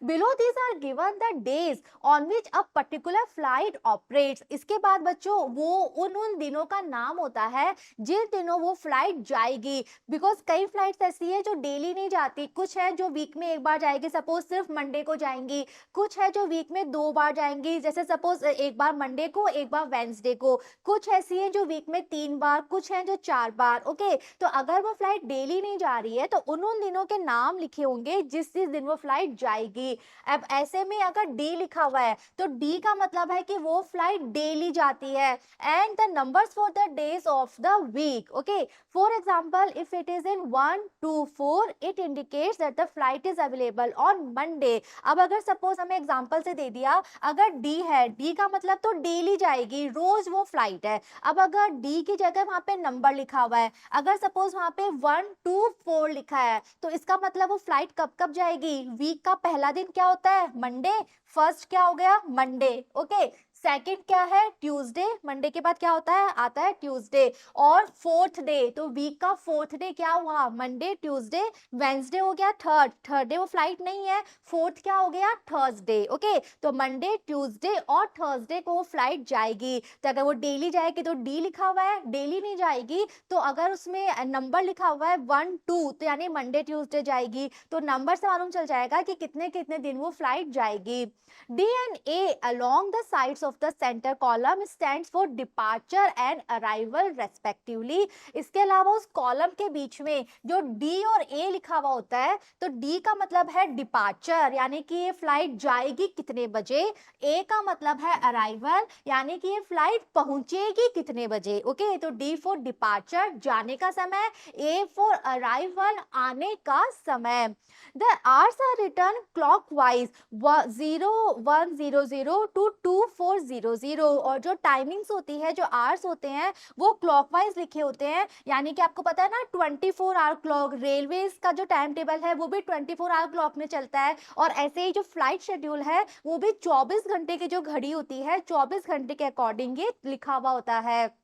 Below these are given the days on which a particular flight operates। इसके बाद बच्चों वो उन दिनों का नाम होता है जिन दिनों वो फ्लाइट जाएगी। बिकॉज कई फ्लाइट्स ऐसी है जो डेली नहीं जाती, कुछ है जो वीक में एक बार जाएगी, सपोज सिर्फ मंडे को जाएंगी। कुछ है जो वीक में 2 बार जाएंगी, जैसे सपोज एक बार मंडे को एक बार वेंसडे को। कुछ ऐसी है जो वीक में 3 बार, कुछ है जो 4 बार। ओके, तो अगर वो फ्लाइट डेली नहीं जा रही है तो उन दिनों के नाम लिखे होंगे जिस दिन वो फ्लाइट जाएगी। अब ऐसे में अगर डी लिखा हुआ है तो डी का मतलब है कि वो फ्लाइट डेली जाती है। And the numbers for the days of the week. Okay, for example if it is in 1 2 4 it indicates that the flight is available on Monday. अब अगर सपोज हमें एग्जांपल से दे दिया, अगर डी है, डी का मतलब तो डेली जाएगी, रोज वो फ्लाइट है। अब अगर डी की जगह वहां पे नंबर लिखा हुआ है, अगर सपोज वहां पे 1 2 4 लिखा है तो इसका मतलब वो फ्लाइट कब कब जाएगी। वीक का पहला दिन क्या होता है, मंडे। फर्स्ट क्या हो गया, मंडे। ओके, सेकंड क्या है, ट्यूसडे। मंडे के बाद क्या होता है, आता है ट्यूसडे। और फोर्थ डे, तो वीक का फोर्थ डे क्या हुआ, मंडे, ट्यूसडे, वेंसडे हो गया थर्ड डे वो फ्लाइट नहीं है। फोर्थ क्या हो गया, थर्सडे। ओके, तो मंडे, ट्यूसडे और थर्सडे को वो फ्लाइट जाएगी। तो अगर वो डेली जाएगी तो डी लिखा हुआ है, डेली नहीं जाएगी तो अगर उसमें नंबर लिखा हुआ है 1 2 तो यानी मंडे ट्यूसडे जाएगी। तो नंबर से मालूम चल जाएगा कि कितने कितने दिन वो फ्लाइट जाएगी। D and A along the sides of the center column stands for departure and arrival respectively। इसके अलावा उस कॉलम के बीच में जो D और A लिखा हुआ होता है तो D का मतलब है डिपार्चर यानी कि ये फ्लाइट जाएगी कितने बजे। A का मतलब है अराइवल यानी कि ये फ्लाइट पहुंचेगी कितने बजे। ओके, तो D फॉर डिपार्चर जाने का समय, A फॉर अराइवल आने का समय। The hours are written clockwise 0100 to 2400। और जो टाइमिंग्स होती है, जो आवर्स होते हैं वो क्लॉकवाइज लिखे होते हैं। यानी कि आपको पता है ना 24 आवर क्लॉक, रेलवेज का जो टाइम टेबल है वो भी 24 आवर क्लॉक में चलता है। और ऐसे ही जो फ्लाइट शेड्यूल है वो भी 24 घंटे की जो घड़ी होती है 24 घंटे के अकॉर्डिंग ये लिखा हुआ होता है।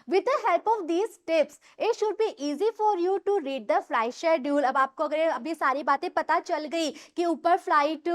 With the help of these tips, it should be easy for you to read the flight schedule। अब आपको अगर अभी सारी बातें पता चल गई कि ऊपर फ्लाइट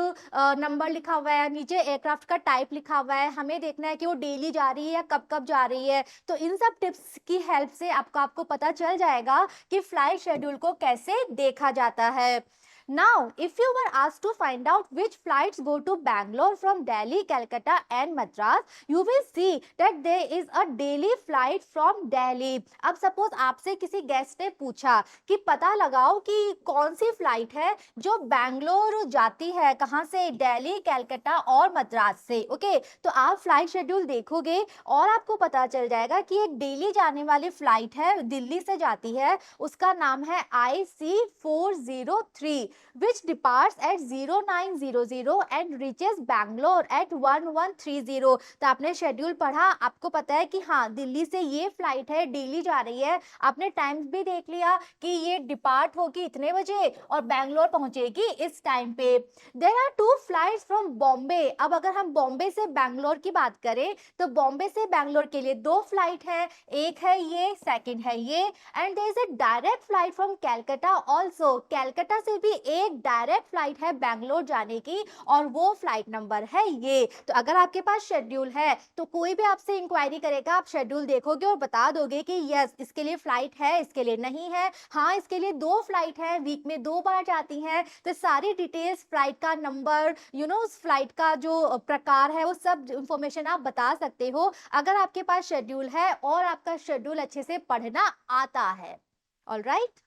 नंबर लिखा हुआ है, नीचे एयरक्राफ्ट का टाइप लिखा हुआ है, हमें देखना है कि वो डेली जा रही है या कब कब जा रही है। तो इन सब टिप्स की हेल्प से आपको पता चल जाएगा कि फ्लाइट शेड्यूल को कैसे देखा जाता है। Now, if you were asked to find out which flights go to Bangalore from Delhi, Calcutta and Madras, you will see that there is a daily flight from Delhi। अब suppose आपसे किसी guest ने पूछा कि पता लगाओ कि कौन सी फ्लाइट है जो बैंगलोर जाती है, कहाँ से, दिल्ली, कलकत्ता और मद्रास से। ओके, तो आप फ्लाइट शेड्यूल देखोगे और आपको पता चल जाएगा कि एक डेली जाने वाली फ्लाइट है, दिल्ली से जाती है, उसका नाम है IC40 003 which departs at 0900 and reaches Bangalore at 1130। तो आपने शेड्यूल पढ़ा, आपको पता है कि हाँ दिल्ली से ये फ्लाइट है, दिल्ली जा रही है, आपने टाइम भी देख लिया कि ये डिपार्ट होगी इतने बजे और बैंगलोर पहुंचेगी इस टाइम पे। There are 2 flights from Bombay. अब अगर हम बॉम्बे से बैंगलोर की बात करें तो बॉम्बे से बैंगलोर के लिए 2 फ्लाइट है, एक है ये, सेकंड है ये। And there is a direct flight from Calcutta also. Calcutta से भी एक डायरेक्ट फ्लाइट है बैंगलोर जाने की और वो फ्लाइट नंबर है ये। तो अगर आपके पास शेड्यूल है तो कोई भी आपसे इंक्वायरी करेगा, आप शेड्यूल देखोगे और बता दोगे कि यस इसके लिए फ्लाइट है, इसके लिए नहीं है, हाँ इसके लिए 2 फ्लाइट है, वीक में 2 बार जाती हैं। तो सारी डिटेल्स, फ्लाइट का नंबर, उस फ्लाइट का जो प्रकार है, वो सब इंफॉर्मेशन आप बता सकते हो अगर आपके पास शेड्यूल है और आपका शेड्यूल अच्छे से पढ़ना आता है। Alright.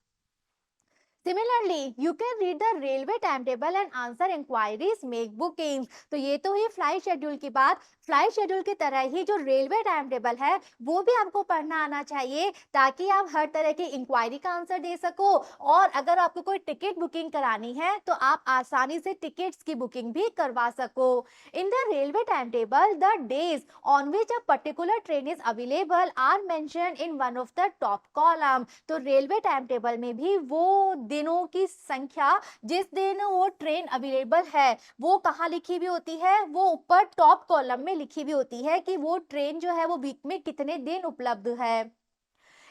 Similarly, you can read the railway timetable and answer inquiries, make bookings। तो ये तो हुई फ्लाइट शेड्यूल की बात। फ्लाइट शेड्यूल की तरह ही जो रेलवे टाइम टेबल है वो भी आपको पढ़ना आना चाहिए ताकि आप हर तरह की इंक्वायरी का आंसर दे सको। और अगर आपको कोई टिकट बुकिंग करानी है तो आप आसानी से टिकट्स की बुकिंग भी करवा सको। In the railway time table the days on which a particular train is available are mention in one of the top column. तो रेलवे टाइम टेबल में भी वो दिनों की संख्या जिस दिन वो ट्रेन अवेलेबल है वो कहाँ लिखी भी होती है, वो ऊपर टॉप कॉलम में लिखी भी होती है कि वो ट्रेन जो है वो वीक में कितने दिन उपलब्ध है।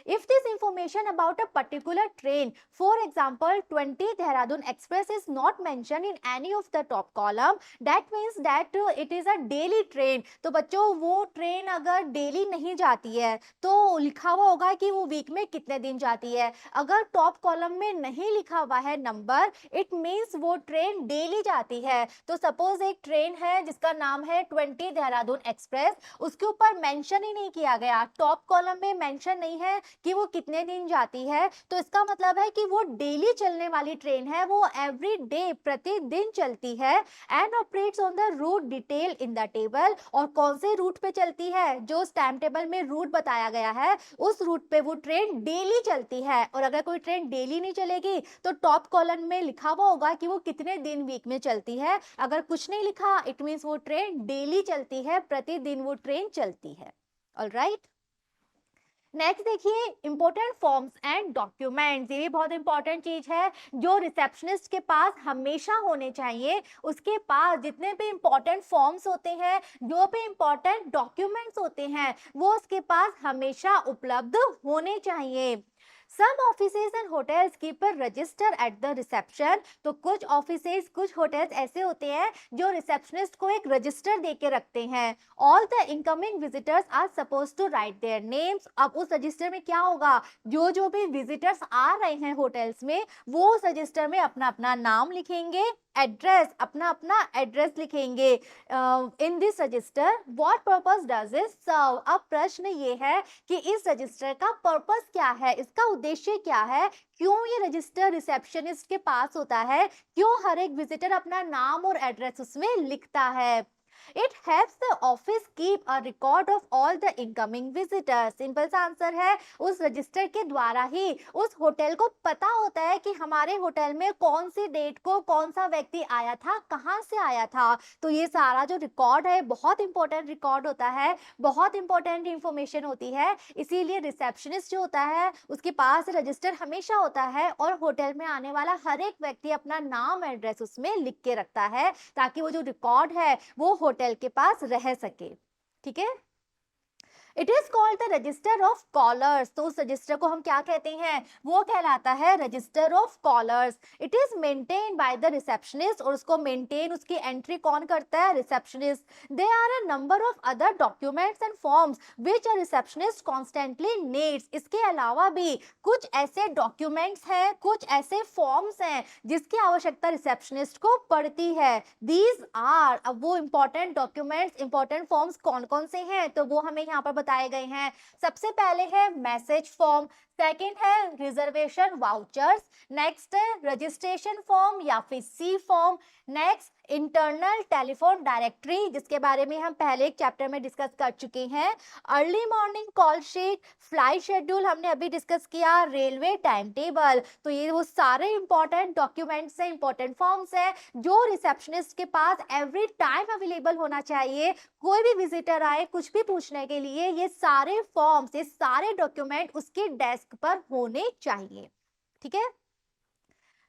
If this information about a particular train, for example 20 Dehradun Express, is not mentioned in any of the top column, that means that it is a daily train। तो बच्चों वो ट्रेन अगर डेली नहीं जाती है तो लिखा हुआ होगा कि वो वीक में कितने दिन जाती है। अगर टॉप कॉलम में नहीं लिखा हुआ है नंबर, इट मीन्स वो ट्रेन डेली जाती है। तो सपोज एक ट्रेन है जिसका नाम है 20 देहरादून एक्सप्रेस, उसके ऊपर मेंशन ही नहीं किया गया, टॉप कॉलम में मेंशन नहीं है कि वो कितने दिन जाती है, तो इसका मतलब है कि वो डेली चलने वाली ट्रेन है, वो एवरी डे प्रतिदिन चलती है। And operates on the route detail in the table. और कौन से रूट पे चलती है, जो टाइम टेबल में रूट बताया गया है उस रूट पे वो ट्रेन डेली चलती है। और अगर कोई ट्रेन डेली नहीं चलेगी तो टॉप कॉलम में लिखा हुआ होगा कि वो कितने दिन वीक में चलती है। अगर कुछ नहीं लिखा इट मीन्स वो ट्रेन डेली चलती है, प्रतिदिन वो ट्रेन चलती है। ऑलराइट। नेक्स्ट देखिए इंपॉर्टेंट फॉर्म्स एंड डॉक्यूमेंट्स। ये भी बहुत इंपॉर्टेंट चीज है जो रिसेप्शनिस्ट के पास हमेशा होने चाहिए। उसके पास जितने भी इंपॉर्टेंट फॉर्म्स होते हैं, जो भी इंपॉर्टेंट डॉक्यूमेंट्स होते हैं, वो उसके पास हमेशा उपलब्ध होने चाहिए। Some offices and hotels keep a register at the reception। तो कुछ ऑफिसेज, कुछ होटल्स ऐसे होते हैं जो रिसेप्शनिस्ट को एक रजिस्टर दे के रखते हैं। All the incoming visitors are supposed to write their names। अब उस रजिस्टर में क्या होगा, जो जो भी विजिटर्स आ रहे हैं होटल्स में वो उस रजिस्टर में अपना अपना नाम लिखेंगे, एड्रेस, अपना अपना एड्रेस लिखेंगे in this register. What purpose does it serve. अब प्रश्न ये है कि इस रजिस्टर का पर्पस क्या है, इसका उद्देश्य क्या है, क्यों ये रजिस्टर रिसेप्शनिस्ट के पास होता है, क्यों हर एक विजिटर अपना नाम और एड्रेस उसमें लिखता है। It helps the office keep a record of all the incoming visitors। Simple सा आंसर है, उस रजिस्टर के द्वारा ही उस होटल को पता होता है कि हमारे होटल में कौन सी डेट को कौन सा व्यक्ति आया था, कहाँ से आया था। तो ये सारा जो रिकॉर्ड है बहुत इंपॉर्टेंट रिकॉर्ड होता है, बहुत इंपॉर्टेंट इंफॉर्मेशन होती है। इसीलिए रिसेप्शनिस्ट जो होता है उसके पास रजिस्टर हमेशा होता है और होटल में आने वाला हर एक व्यक्ति अपना नाम एड्रेस उसमें लिख के रखता है ताकि वो जो रिकॉर्ड है वो होटल के पास रह सके। ठीक है। It is called the register of callers. तो उस रजिस्टर को हम क्या कहते हैं, वो कहलाता है register of callers. It is maintain by the receptionist. और उसको मेंटेन, उसकी एंट्री कौन करता है, receptionist. They are a number of other documents and forms which a receptionist constantly needs. इसके अलावा भी कुछ ऐसे डॉक्यूमेंट्स हैं, कुछ ऐसे फॉर्म्स हैं जिसकी आवश्यकता रिसेप्शनिस्ट को पड़ती है। दीज आर, अब वो इंपॉर्टेंट डॉक्यूमेंट्स, इंपॉर्टेंट फॉर्म्स कौन कौन से हैं तो वो हमें यहाँ पर बताए गए हैं। सबसे पहले है मैसेज फॉर्म, सेकेंड है रिजर्वेशन वाउचर्स, नेक्स्ट है रजिस्ट्रेशन फॉर्म या फिर C form, next internal telephone directory जिसके बारे में हम पहले एक चैप्टर में डिस्कस कर चुके हैं, early morning call sheet, flight schedule हमने अभी डिस्कस किया, रेलवे टाइम टेबल। तो ये वो सारे इंपॉर्टेंट डॉक्यूमेंट्स हैं, इंपॉर्टेंट फॉर्म्स हैं जो रिसेप्शनिस्ट के पास एवरी टाइम अवेलेबल होना चाहिए। कोई भी विजिटर आए कुछ भी पूछने के लिए, ये सारे फॉर्म्स, ये सारे डॉक्यूमेंट उसके डेस्क पर होने चाहिए। ठीक है,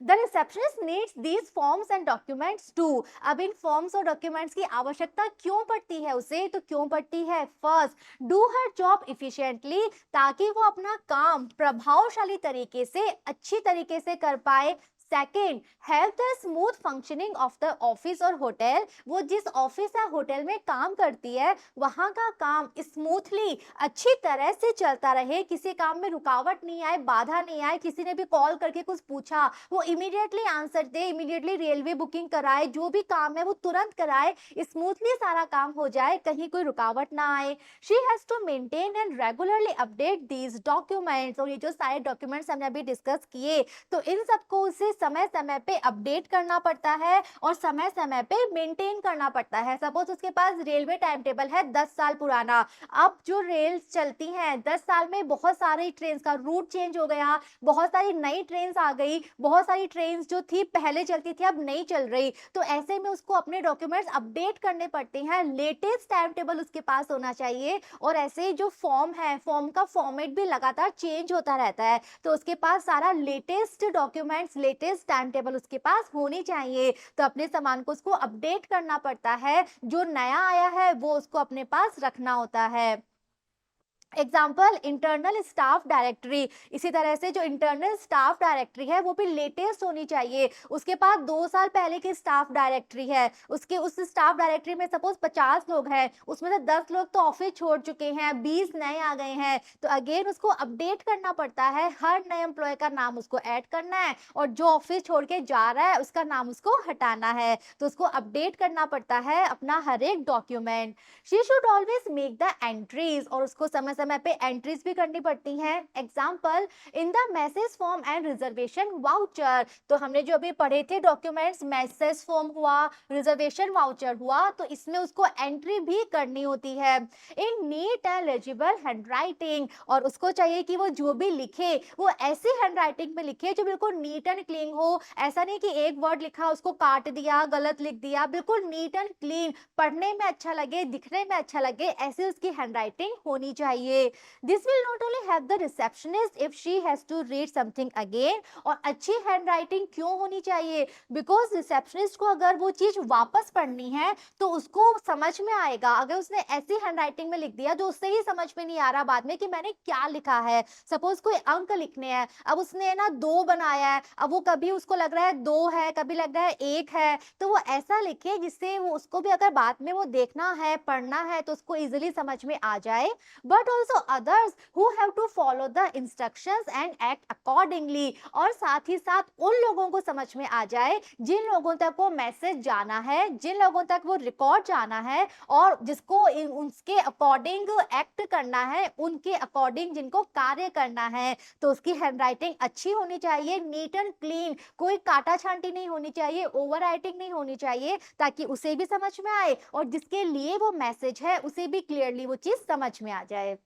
The receptionist needs these forms and documents too. अब इन फॉर्म्स और डॉक्यूमेंट्स की आवश्यकता क्यों पड़ती है उसे? तो क्यों पड़ती है? First, do her job efficiently, ताकि वो अपना काम प्रभावशाली तरीके से, अच्छी तरीके से कर पाए। Second, help the smooth functioning of the office और होटल, वो जिस ऑफिस या होटल में काम करती है वहाँ का काम स्मूथली, अच्छी तरह से चलता रहे, किसी काम में रुकावट नहीं आए, बाधा नहीं आए, किसी ने भी कॉल करके कुछ पूछा वो इमीडिएटली आंसर दे, इमीडिएटली रेलवे बुकिंग कराए, जो भी काम है वो तुरंत कराए, स्मूथली सारा काम हो जाए, कहीं कोई रुकावट ना आए। She has to maintain and regularly update these documents, और ये जो सारे डॉक्यूमेंट्स हमने अभी डिस्कस किए तो इन सबको उसे समय समय पे अपडेट करना पड़ता है और समय समय पे मेंटेन करना पड़ता है। सपोज उसके पास रेलवे टाइम टेबल है 10 साल पुराना, अब जो रेल चलती हैं 10 साल में बहुत सारी ट्रेन का रूट चेंज हो गया, बहुत सारी नई ट्रेन आ गई, बहुत सारी ट्रेन जो थी पहले चलती थी अब नहीं चल रही, तो ऐसे में उसको अपने डॉक्यूमेंट्स अपडेट करने पड़ते हैं, लेटेस्ट टाइम टेबल उसके पास होना चाहिए। और ऐसे जो फॉर्म है, फॉर्म का फॉर्मेट भी लगातार चेंज होता रहता है, तो उसके पास सारा latest documents, latest time table उसके पास होनी चाहिए। तो अपने सामान को उसको अपडेट करना पड़ता है, जो नया आया है वो उसको अपने पास रखना होता है। एग्जाम्पल इंटरनल स्टाफ डायरेक्टरी, इसी तरह से जो इंटरनल स्टाफ डायरेक्टरी है वो भी लेटेस्ट होनी चाहिए। उसके पास 2 साल पहले की स्टाफ डायरेक्टरी है, उसके उस स्टाफ डायरेक्टरी में सपोज 50 लोग हैं, उसमें से 10 लोग तो ऑफिस छोड़ चुके हैं, 20 नए आ गए हैं, तो अगेन उसको अपडेट करना पड़ता है, हर नए एम्प्लॉय का नाम उसको ऐड करना है और जो ऑफिस छोड़ के जा रहा है उसका नाम उसको हटाना है, तो उसको अपडेट करना पड़ता है अपना हर एक document. She should always make the entries, और उसको समय समय पे एंट्रीज भी करनी पड़ती हैं। Example in the message form and reservation voucher, तो हमने जो अभी पढ़े थे डॉक्यूमेंट्स, मैसेज फॉर्म हुआ, रिजर्वेशन वाउचर हुआ, तो इसमें उसको एंट्री भी करनी होती है इन नीट एंड लेजिबल हैंडराइटिंग, और उसको चाहिए कि वो जो भी लिखे वो ऐसी हैंडराइटिंग में लिखे जो बिल्कुल नीट एंड क्लीन हो। ऐसा नहीं कि एक वर्ड लिखा उसको काट दिया, गलत लिख दिया, बिल्कुल नीट एंड क्लीन, पढ़ने में अच्छा लगे, दिखने में अच्छा लगे, ऐसी उसकी हैंडराइटिंग होनी चाहिए। This will not only help the receptionist if she has to read something again, और अच्छी हैंडराइटिंग क्यों होनी चाहिए? बिकॉज रिसेप्शनिस्ट को अगर वो चीज वापस पढ़नी है तो उसको समझ में आएगा। अगर उसने ऐसी हैंडराइटिंग में लिख दिया जो उससे ही समझ में नहीं आ रहा बाद में कि मैंने क्या लिखा है, सपोज कोई अंक लिखने हैं, अब उसने ना 2 बनाया है, अब वो कभी उसको लग रहा है 2 है, कभी लग रहा है 1 है, तो वो ऐसा लिखे जिससे वो उसको भी अगर बाद में वो देखना है, पढ़ना है तो उसको इजिली समझ में आ जाए। But also others who have to follow the instructions and act accordingly, और साथ ही साथ उन लोगों को समझ में आ जाए जिन लोगों तक वो मैसेज जाना है, जिन लोगों तक वो रिकॉर्ड जाना है और जिसको उसके अकॉर्डिंग एक्ट करना है, उनके अकॉर्डिंग जिनको कार्य करना है, तो उसकी हैंडराइटिंग अच्छी होनी चाहिए, नीट एंड क्लीन, कोई काटा छांटी नहीं होनी चाहिए, ओवर राइटिंग नहीं होनी चाहिए, ताकि उसे भी समझ में आए और जिसके लिए वो मैसेज है उसे भी क्लियरली वो चीज समझ में आ जाए।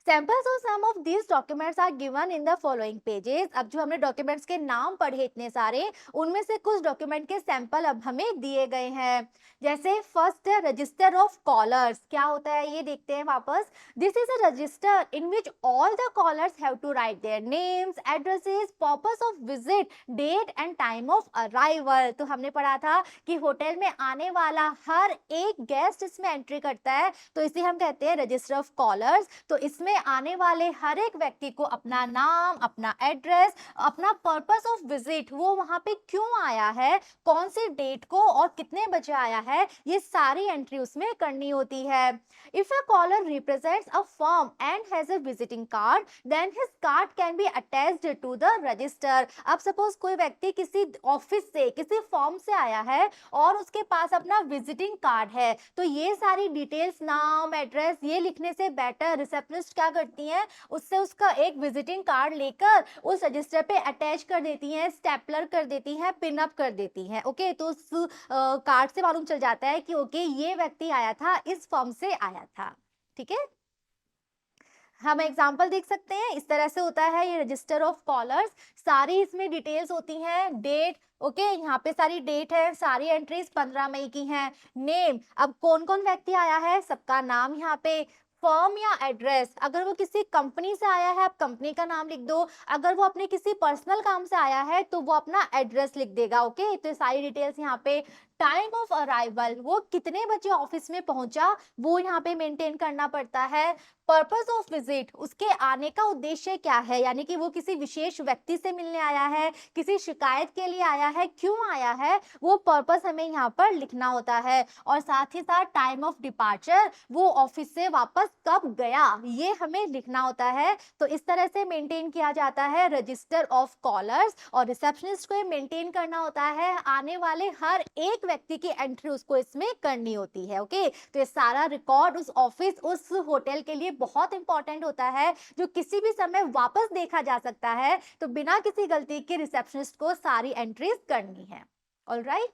Samples of some of these documents are given in the following pages। अब जो हमने डॉक्यूमेंट्स के नाम पढ़े इतने सारे, उनमें से कुछ डॉक्यूमेंट के सैंपल अब हमें दिए गए हैं। जैसे फर्स्ट है रजिस्टर ऑफ कॉलर्स, क्या होता है ये देखते हैं वापस। This is a register in which all the callers have to write their names, addresses, purpose of visit, date and time of arrival. तो हमने पढ़ा था कि होटल में आने वाला हर एक गेस्ट इसमें एंट्री करता है, तो इसे हम कहते हैं रजिस्टर ऑफ कॉलर्स। तो इसमें आने वाले हर एक व्यक्ति को अपना नाम, अपना एड्रेस, अपना पर्पस ऑफ विजिट, वो वहां पे क्यों आया है, कौन सी डेट को और कितने बजे आया है, ये सारी एंट्री उसमें करनी होती है। If a caller represents a firm and has a visiting card, then his card can be attached to the register. अब सपोज कोई व्यक्ति किसी ऑफिस से, किसी फर्म से आया है और उसके पास अपना विजिटिंग कार्ड है, तो ये सारी डिटेल्स, नाम, एड्रेस, ये लिखने से बेटर रिसेप्शनिस्ट क्या करती हैं, उससे उसका एक विजिटिंग कार्ड लेकर उस रजिस्टर पे अटैच कर देती हैं, स्टेपलर कर देती हैं, पिन अप कर देती हैं। ओके, तो उस कार्ड से मालूम चल जाता है कि ओके ये व्यक्ति आया था, इस फर्म से आया था। ठीक है, हम एग्जाम्पल देख सकते हैं, इस तरह से होता है ये रजिस्टर ऑफ कॉलर्स। सारी इसमें डिटेल्स होती हैं, डेट, ओके, यहाँ पे सारी डेट है, सारी एंट्रीज 15 मई की हैं। नेम, अब कौन कौन व्यक्ति आया है, सबका नाम यहाँ पे। फर्म या एड्रेस, अगर वो किसी कंपनी से आया है, आप कंपनी का नाम लिख दो। अगर वो अपने किसी पर्सनल काम से आया है तो वो अपना एड्रेस लिख देगा। ओके, तो सारी डिटेल्स यहाँ पे। टाइम ऑफ अराइवल, वो कितने बजे ऑफिस में पहुंचा, वो यहाँ पे मेंटेन करना पड़ता है। पर्पस ऑफ विजिट, उसके आने का उद्देश्य क्या है, यानी कि वो किसी विशेष व्यक्ति से मिलने आया है, किसी शिकायत के लिए आया है, क्यों आया है, वो पर्पस हमें यहाँ पर लिखना होता है। और साथ ही साथ टाइम ऑफ डिपार्चर, वो ऑफिस से वापस कब गया, ये हमें लिखना होता है। तो इस तरह से मेंटेन किया जाता है रजिस्टर ऑफ कॉलर्स। और रिसेप्शनिस्ट को मेंटेन करना होता है आने वाले हर एक व्यक्ति की एंट्री उसको इसमें करनी होती है। ओके, तो ये सारा रिकॉर्ड उस ऑफिस, उस होटल के लिए बहुत इंपॉर्टेंट होता है, जो किसी भी समय वापस देखा जा सकता है। तो बिना किसी गलती के रिसेप्शनिस्ट को सारी एंट्रीज करनी है। ऑलराइट,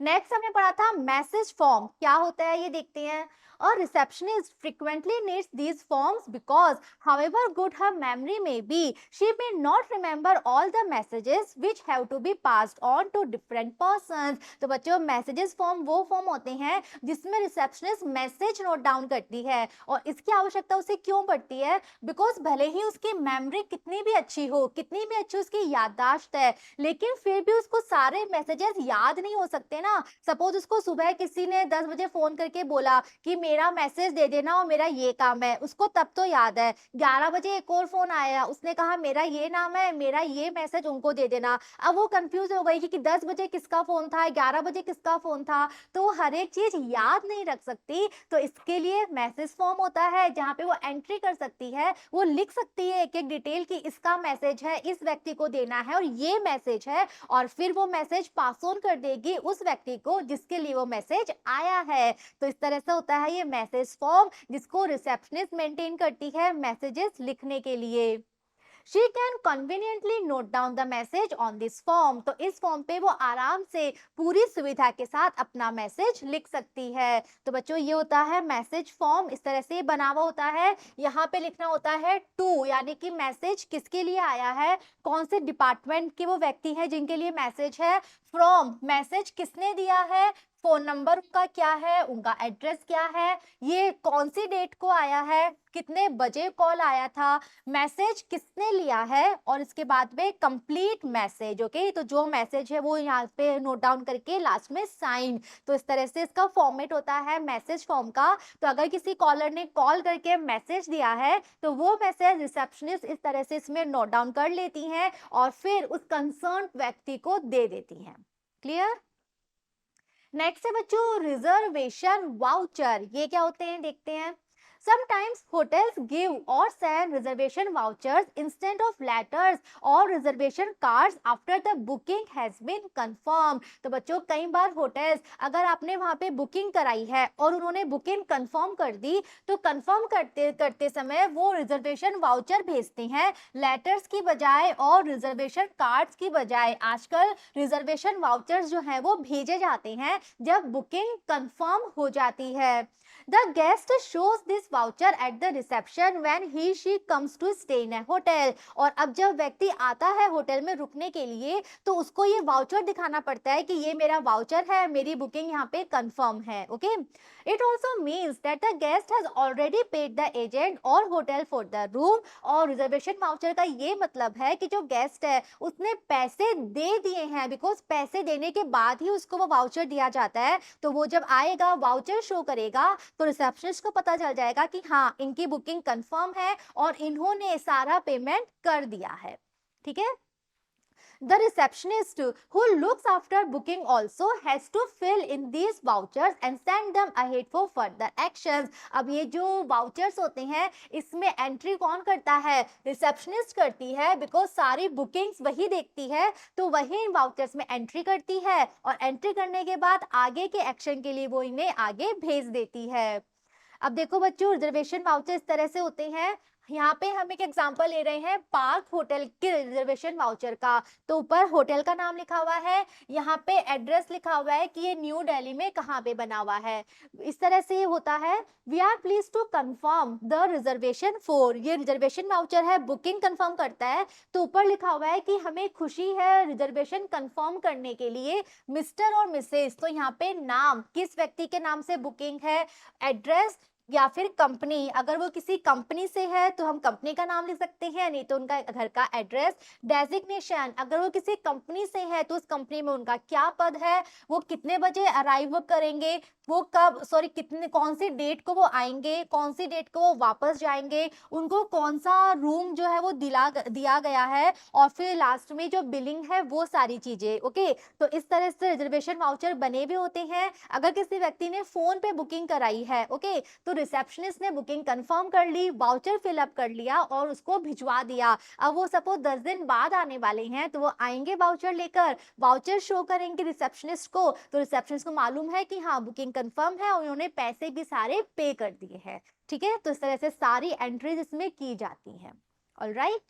नेक्स्ट हमने पढ़ा था मैसेज फॉर्म, क्या होता है ये देखते हैं। A receptionist frequently needs these forms because, however good her memory may be, she may not remember all the messages which have to be passed on to different persons. तो बच्चों, messages form वो form होते हैं जिसमें receptionist message note down करती है। और इसकी आवश्यकता उसे क्यों पड़ती है, बिकॉज भले ही उसकी मेमोरी कितनी भी अच्छी हो, कितनी भी अच्छी उसकी याददाश्त है, लेकिन फिर भी उसको सारे मैसेजेस याद नहीं हो सकते ना। सपोज उसको सुबह किसी ने 10 बजे फोन करके बोला कि मेरा मैसेज दे देना और मेरा ये काम है, उसको तब तो याद है। 11 बजे एक और फोन आया, उसने कहा मेरा ये नाम है, मेरा ये मैसेज उनको दे देना। अब वो कंफ्यूज हो गई कि 10 बजे किसका फोन था, 11 बजे किसका फोन था, तो हर एक चीज याद नहीं रख सकती। तो इसके लिए मैसेज फॉर्म होता है जहाँ पे वो एंट्री कर सकती है, वो लिख सकती है एक एक डिटेल कि इसका मैसेज है, इस व्यक्ति को देना है और ये मैसेज है, और फिर वो मैसेज पास ऑन कर देगी उस व्यक्ति को जिसके लिए वो मैसेज आया है। तो इस तरह से होता है ये मैसेज फॉर्म, जिसको रिसेप्शनिस्ट मेंटेन करती है मैसेजेस लिखने के लिए। She can conveniently note down the message on this form. तो इस फॉर्म पे वो आराम से पूरी सुविधा के साथ अपना मैसेज लिख सकती है। तो बच्चों, ये होता है मैसेज फॉर्म, इस तरह से बना हुआ होता है। यहाँ पे लिखना होता है टू, यानी कि मैसेज किसके लिए आया है, कौन से डिपार्टमेंट के वो व्यक्ति है जिनके लिए मैसेज है। फ्रॉम, मैसेज किसने दिया है, फोन नंबर उनका क्या है, उनका एड्रेस क्या है, ये कौन सी डेट को आया है, कितने बजे कॉल आया था, मैसेज किसने लिया है, और इसके बाद में कंप्लीट मैसेज। ओके, तो जो मैसेज है वो यहाँ पे नोट डाउन करके लास्ट में साइन। तो इस तरह से इसका फॉर्मेट होता है मैसेज फॉर्म का। तो अगर किसी कॉलर ने कॉल करके मैसेज दिया है तो वो मैसेज रिसेप्शनिस्ट इस तरह से इसमें नोट डाउन कर लेती हैं और फिर उस कंसर्न व्यक्ति को दे देती हैं। क्लियर? नेक्स्ट है बच्चों रिजर्वेशन वाउचर, ये क्या होते हैं देखते हैं। Sometimes hotels give or send reservation vouchers instead of letters or reservation cards after the booking has been confirmed. तो बच्चों, कई बार होटल्स, अगर आपने वहाँ पे बुकिंग कराई है और उन्होंने बुकिंग कंफर्म कर दी, तो कंफर्म करते समय वो रिजर्वेशन वाउचर भेजते हैं लेटर्स की बजाय और रिजर्वेशन कार्ड्स की बजाय। आजकल रिजर्वेशन वाउचर्स जो हैं वो भेजे जाते हैं जब बुकिंग कंफर्म हो जाती है। The guest shows this voucher at the reception when she comes to stay in a hotel. और अब जब व्यक्ति आता है होटल में रुकने के लिए तो उसको ये वाउचर दिखाना पड़ता है कि ये मेरा वाउचर है, मेरी बुकिंग यहाँ पे कंफर्म है। Okay, It also means that the guest has already paid the agent or hotel for the room. और रिजर्वेशन वाउचर का ये मतलब है कि जो गेस्ट है उसने पैसे दे दिए हैं, बिकॉज पैसे देने के बाद ही उसको वो वाउचर दिया जाता है। तो वो जब आएगा वाउचर शो करेगा तो रिसेप्शनिस्ट को पता चल जाएगा जाएगा कि हाँ इनकी बुकिंग कंफर्म है और इन्होंने सारा पेमेंट कर दिया है, ठीक है। The receptionist who looks after booking also has to fill in these vouchers and send them ahead for further actions. अब ये जो vouchers होते हैं इसमें एंट्री कौन करता है, रिसेप्शनिस्ट करती है, बिकॉज सारी बुकिंग्स वही देखती है, तो वही इन वाउचर्स में एंट्री करती है और एंट्री करने के बाद आगे के एक्शन के लिए वो इन्हें आगे भेज देती है। अब देखो बच्चों, रिजर्वेशन वाउचर इस तरह से होते हैं। यहाँ पे हम एक एग्जांपल ले रहे हैं पार्क होटल के रिजर्वेशन वाउचर का। तो ऊपर होटल का नाम लिखा हुआ है, यहाँ पे एड्रेस लिखा हुआ है कि ये न्यू दिल्ली में कहाँ पे बना हुआ है। इस तरह से ये होता है, we are please to confirm the reservation for, ये रिजर्वेशन वाउचर है, बुकिंग कंफर्म करता है। तो ऊपर लिखा हुआ है कि हमें खुशी है रिजर्वेशन कंफर्म करने के लिए मिस्टर और मिसेस। तो यहाँ पे नाम, किस व्यक्ति के नाम से बुकिंग है, एड्रेस या फिर कंपनी, अगर वो किसी कंपनी से है तो हम कंपनी का नाम लिख सकते हैं, नहीं तो उनका घर का एड्रेस। डेजिग्नेशन, अगर वो किसी कंपनी से है तो उस कंपनी में उनका क्या पद है, वो कितने बजे अराइव करेंगे, वो कब कितने कौन सी डेट को वो आएंगे, कौन सी डेट को वो वापस जाएंगे, उनको कौन सा रूम जो है वो दिया गया है, और फिर लास्ट में जो बिलिंग है वो सारी चीजें। ओके, तो इस तरह से रिजर्वेशन वाउचर बने हुए होते हैं। अगर किसी व्यक्ति ने फोन पे बुकिंग कराई है, ओके, तो रिसेप्शनिस्ट ने बुकिंग कंफर्म कर ली, वाउचर फिलअप कर लिया और उसको भिजवा दिया। अब वो सपोज 10 दिन बाद आने वाले हैं तो वो आएंगे वाउचर लेकर, वाउचर शो करेंगे रिसेप्शनिस्ट को, तो रिसेप्शनिस्ट को मालूम है कि हाँ बुकिंग कंफर्म है और उन्होंने पैसे भी सारे पे कर दिए हैं, ठीक है। तो इस तरह से सारी एंट्रीज इसमें की जाती हैं। ऑलराइट,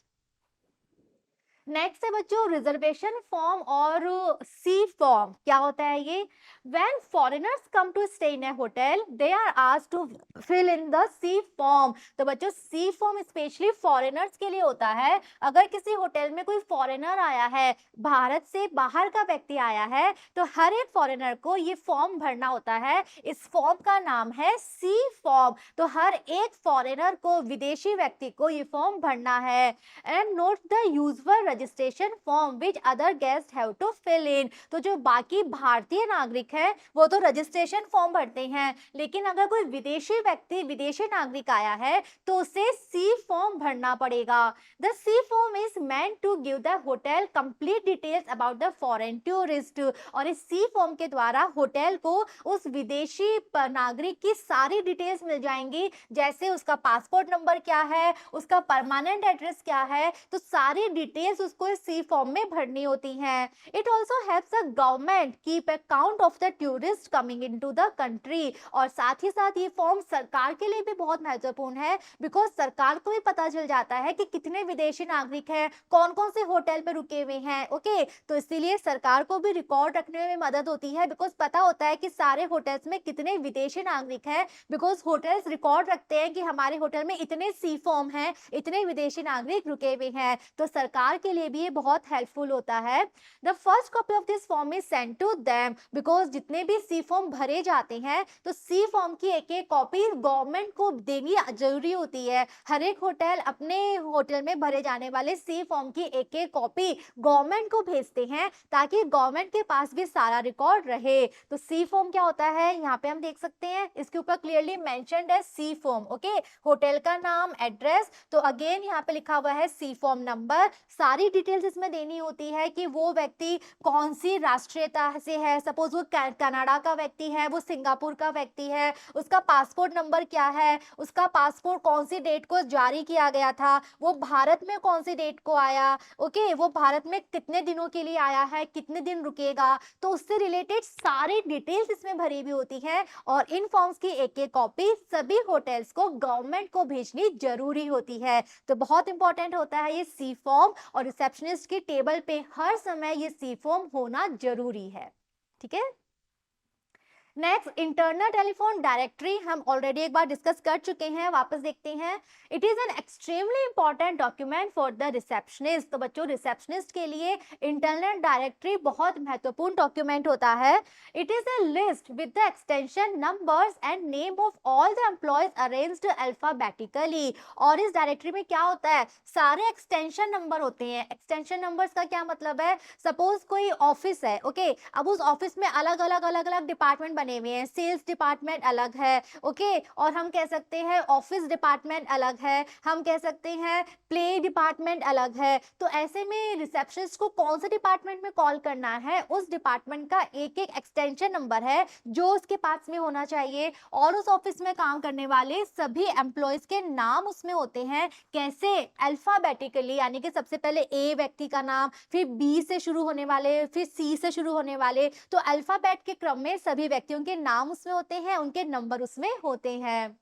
नेक्स्ट है बच्चों रिजर्वेशन फॉर्म और सी फॉर्म। क्या होता है ये, when foreigners come to stay in a hotel they are asked to fill in the C form. तो बच्चों सी फॉर्म स्पेशली फॉरेनर्स के लिए होता है। अगर किसी होटल में कोई फॉरेनर आया है, भारत से बाहर का व्यक्ति आया है, तो हर एक फॉरेनर को ये फॉर्म भरना होता है। इस फॉर्म का नाम है सी फॉर्म। तो हर एक फॉरेनर को, विदेशी व्यक्ति को ये फॉर्म भरना है। And note the usual registration form which other guest have to fill in. तो जो बाकी भारतीय नागरिक है वो तो रजिस्ट्रेशन फॉर्म भरते हैं, लेकिन अगर कोई विदेशी व्यक्ति, विदेशी नागरिक आया है तो उसे सी फॉर्म भरना पड़ेगा। The C form is meant to give the hotel complete details about the foreign tourist. और इस सी फॉर्म के द्वारा होटल को उस विदेशी नागरिक की सारी डिटेल्स मिल जाएंगी, जैसे उसका पासपोर्ट नंबर क्या है, उसका परमानेंट एड्रेस क्या है, तो सारी डिटेल्स उसको इस सी फॉर्म में भरनी होती हैं। It also helps the government keep account of the tourist coming into the country. और साथ ही साथ ये फॉर्म सरकार के लिए भी बहुत महत्वपूर्ण है, बिकॉज सरकार को भी पता चल जाता है कि कितने विदेशी नागरिक हैं, कौन कौन से होटल पे रुके हुए हैं। ओके, तो इसीलिए सरकार को भी रिकॉर्ड रखने में मदद होती है, बिकॉज पता होता है कि सारे होटल्स में कितने विदेशी नागरिक हैं, बिकॉज होटल्स रिकॉर्ड रखते हैं कि हमारे होटल में इतने सी फॉर्म हैं, इतने विदेशी नागरिक रुके हुए हैं। तो सरकार के लिए भी ये बहुत हेल्पफुल होता है। The first copy of this form is sent to them, because जितने भी सी फॉर्म भरे जाते हैं तो सी फॉर्म की एक एक कॉपी गवर्नमेंट को देनी जरूरी होती है। हर एक होटल अपने होटल में भरे जाने वाले सी फॉर्म की एक एक कॉपी गवर्नमेंट को भेजते हैं, ताकि गवर्नमेंट के पास भी सारा रिकॉर्ड रहे। तो सी फॉर्म क्या होता है, यहाँ पे हम देख सकते हैं, इसके ऊपर क्लियरली मेंशन्ड है सी फॉर्म। ओके, होटल का नाम, एड्रेस, तो अगेन यहाँ पे लिखा हुआ है सी फॉर्म नंबर, सारी डिटेल्स इसमें देनी होती है कि वो व्यक्ति कौन सी राष्ट्रीयता से है, सपोज वो कनाडा का व्यक्ति है, वो सिंगापुर का व्यक्ति है, उसका पासपोर्ट नंबर क्या है, उसका पासपोर्ट कौन सी डेट को जारी किया गया था, वो भारत में कौन सी डेट को आया, ओके, वो भारत में कितने दिनों के लिए आया है, कितने दिन रुकेगा, तो उससे रिलेटेड सारी डिटेल्स इसमें भरी हुई होती है। और इन फॉर्म्स की एक एक कॉपी सभी होटल्स को गवर्नमेंट को भेजनी जरूरी होती है। तो बहुत इंपॉर्टेंट होता है ये सी फॉर्म, और रिसेप्शनिस्ट की टेबल पे हर समय ये सी फॉर्म होना जरूरी है, ठीक है। नेक्स्ट, इंटरनल टेलीफोन डायरेक्टरी हम ऑलरेडी एक बार डिस्कस कर चुके हैं, वापस देखते हैं। It is an extremely important document for the receptionist. तो बच्चों रिसेप्शनिस्ट के लिए इंटरनल डायरेक्टरी बहुत महत्वपूर्ण डॉक्यूमेंट होता है। It is a list with the extension numbers and name of all the employees arranged alphabetically. और इस डायरेक्टरी में क्या होता है, सारे एक्सटेंशन नंबर होते हैं। एक्सटेंशन नंबर्स का क्या मतलब है, सपोज कोई ऑफिस है, ओके, अब उस ऑफिस में अलग अलग डिपार्टमेंट बने हुए हैं, सेल्स डिपार्टमेंट अलग है, ओके, और हम कह सकते हैं ऑफिस डिपार्टमेंट अलग है, हम कह सकते हैं प्ले डिपार्टमेंट अलग है। तो ऐसे में रिसेप्शनिस्ट को कौन से डिपार्टमेंट में कॉल करना है, उस डिपार्टमेंट का एक एक एक्सटेंशन नंबर है जो उसके पास में होना चाहिए, और उस ऑफिस में काम करने वाले सभी एम्प्लॉयज के नाम उसमें होते हैं। कैसे? अल्फाबेटिकली, यानी कि सबसे पहले ए व्यक्ति का नाम, फिर बी से शुरू होने वाले, फिर सी से शुरू होने वाले, तो अल्फाबेट के क्रम में सभी व्यक्तियों के नाम उसमें होते हैं, उनके नंबर उसमें होते हैं।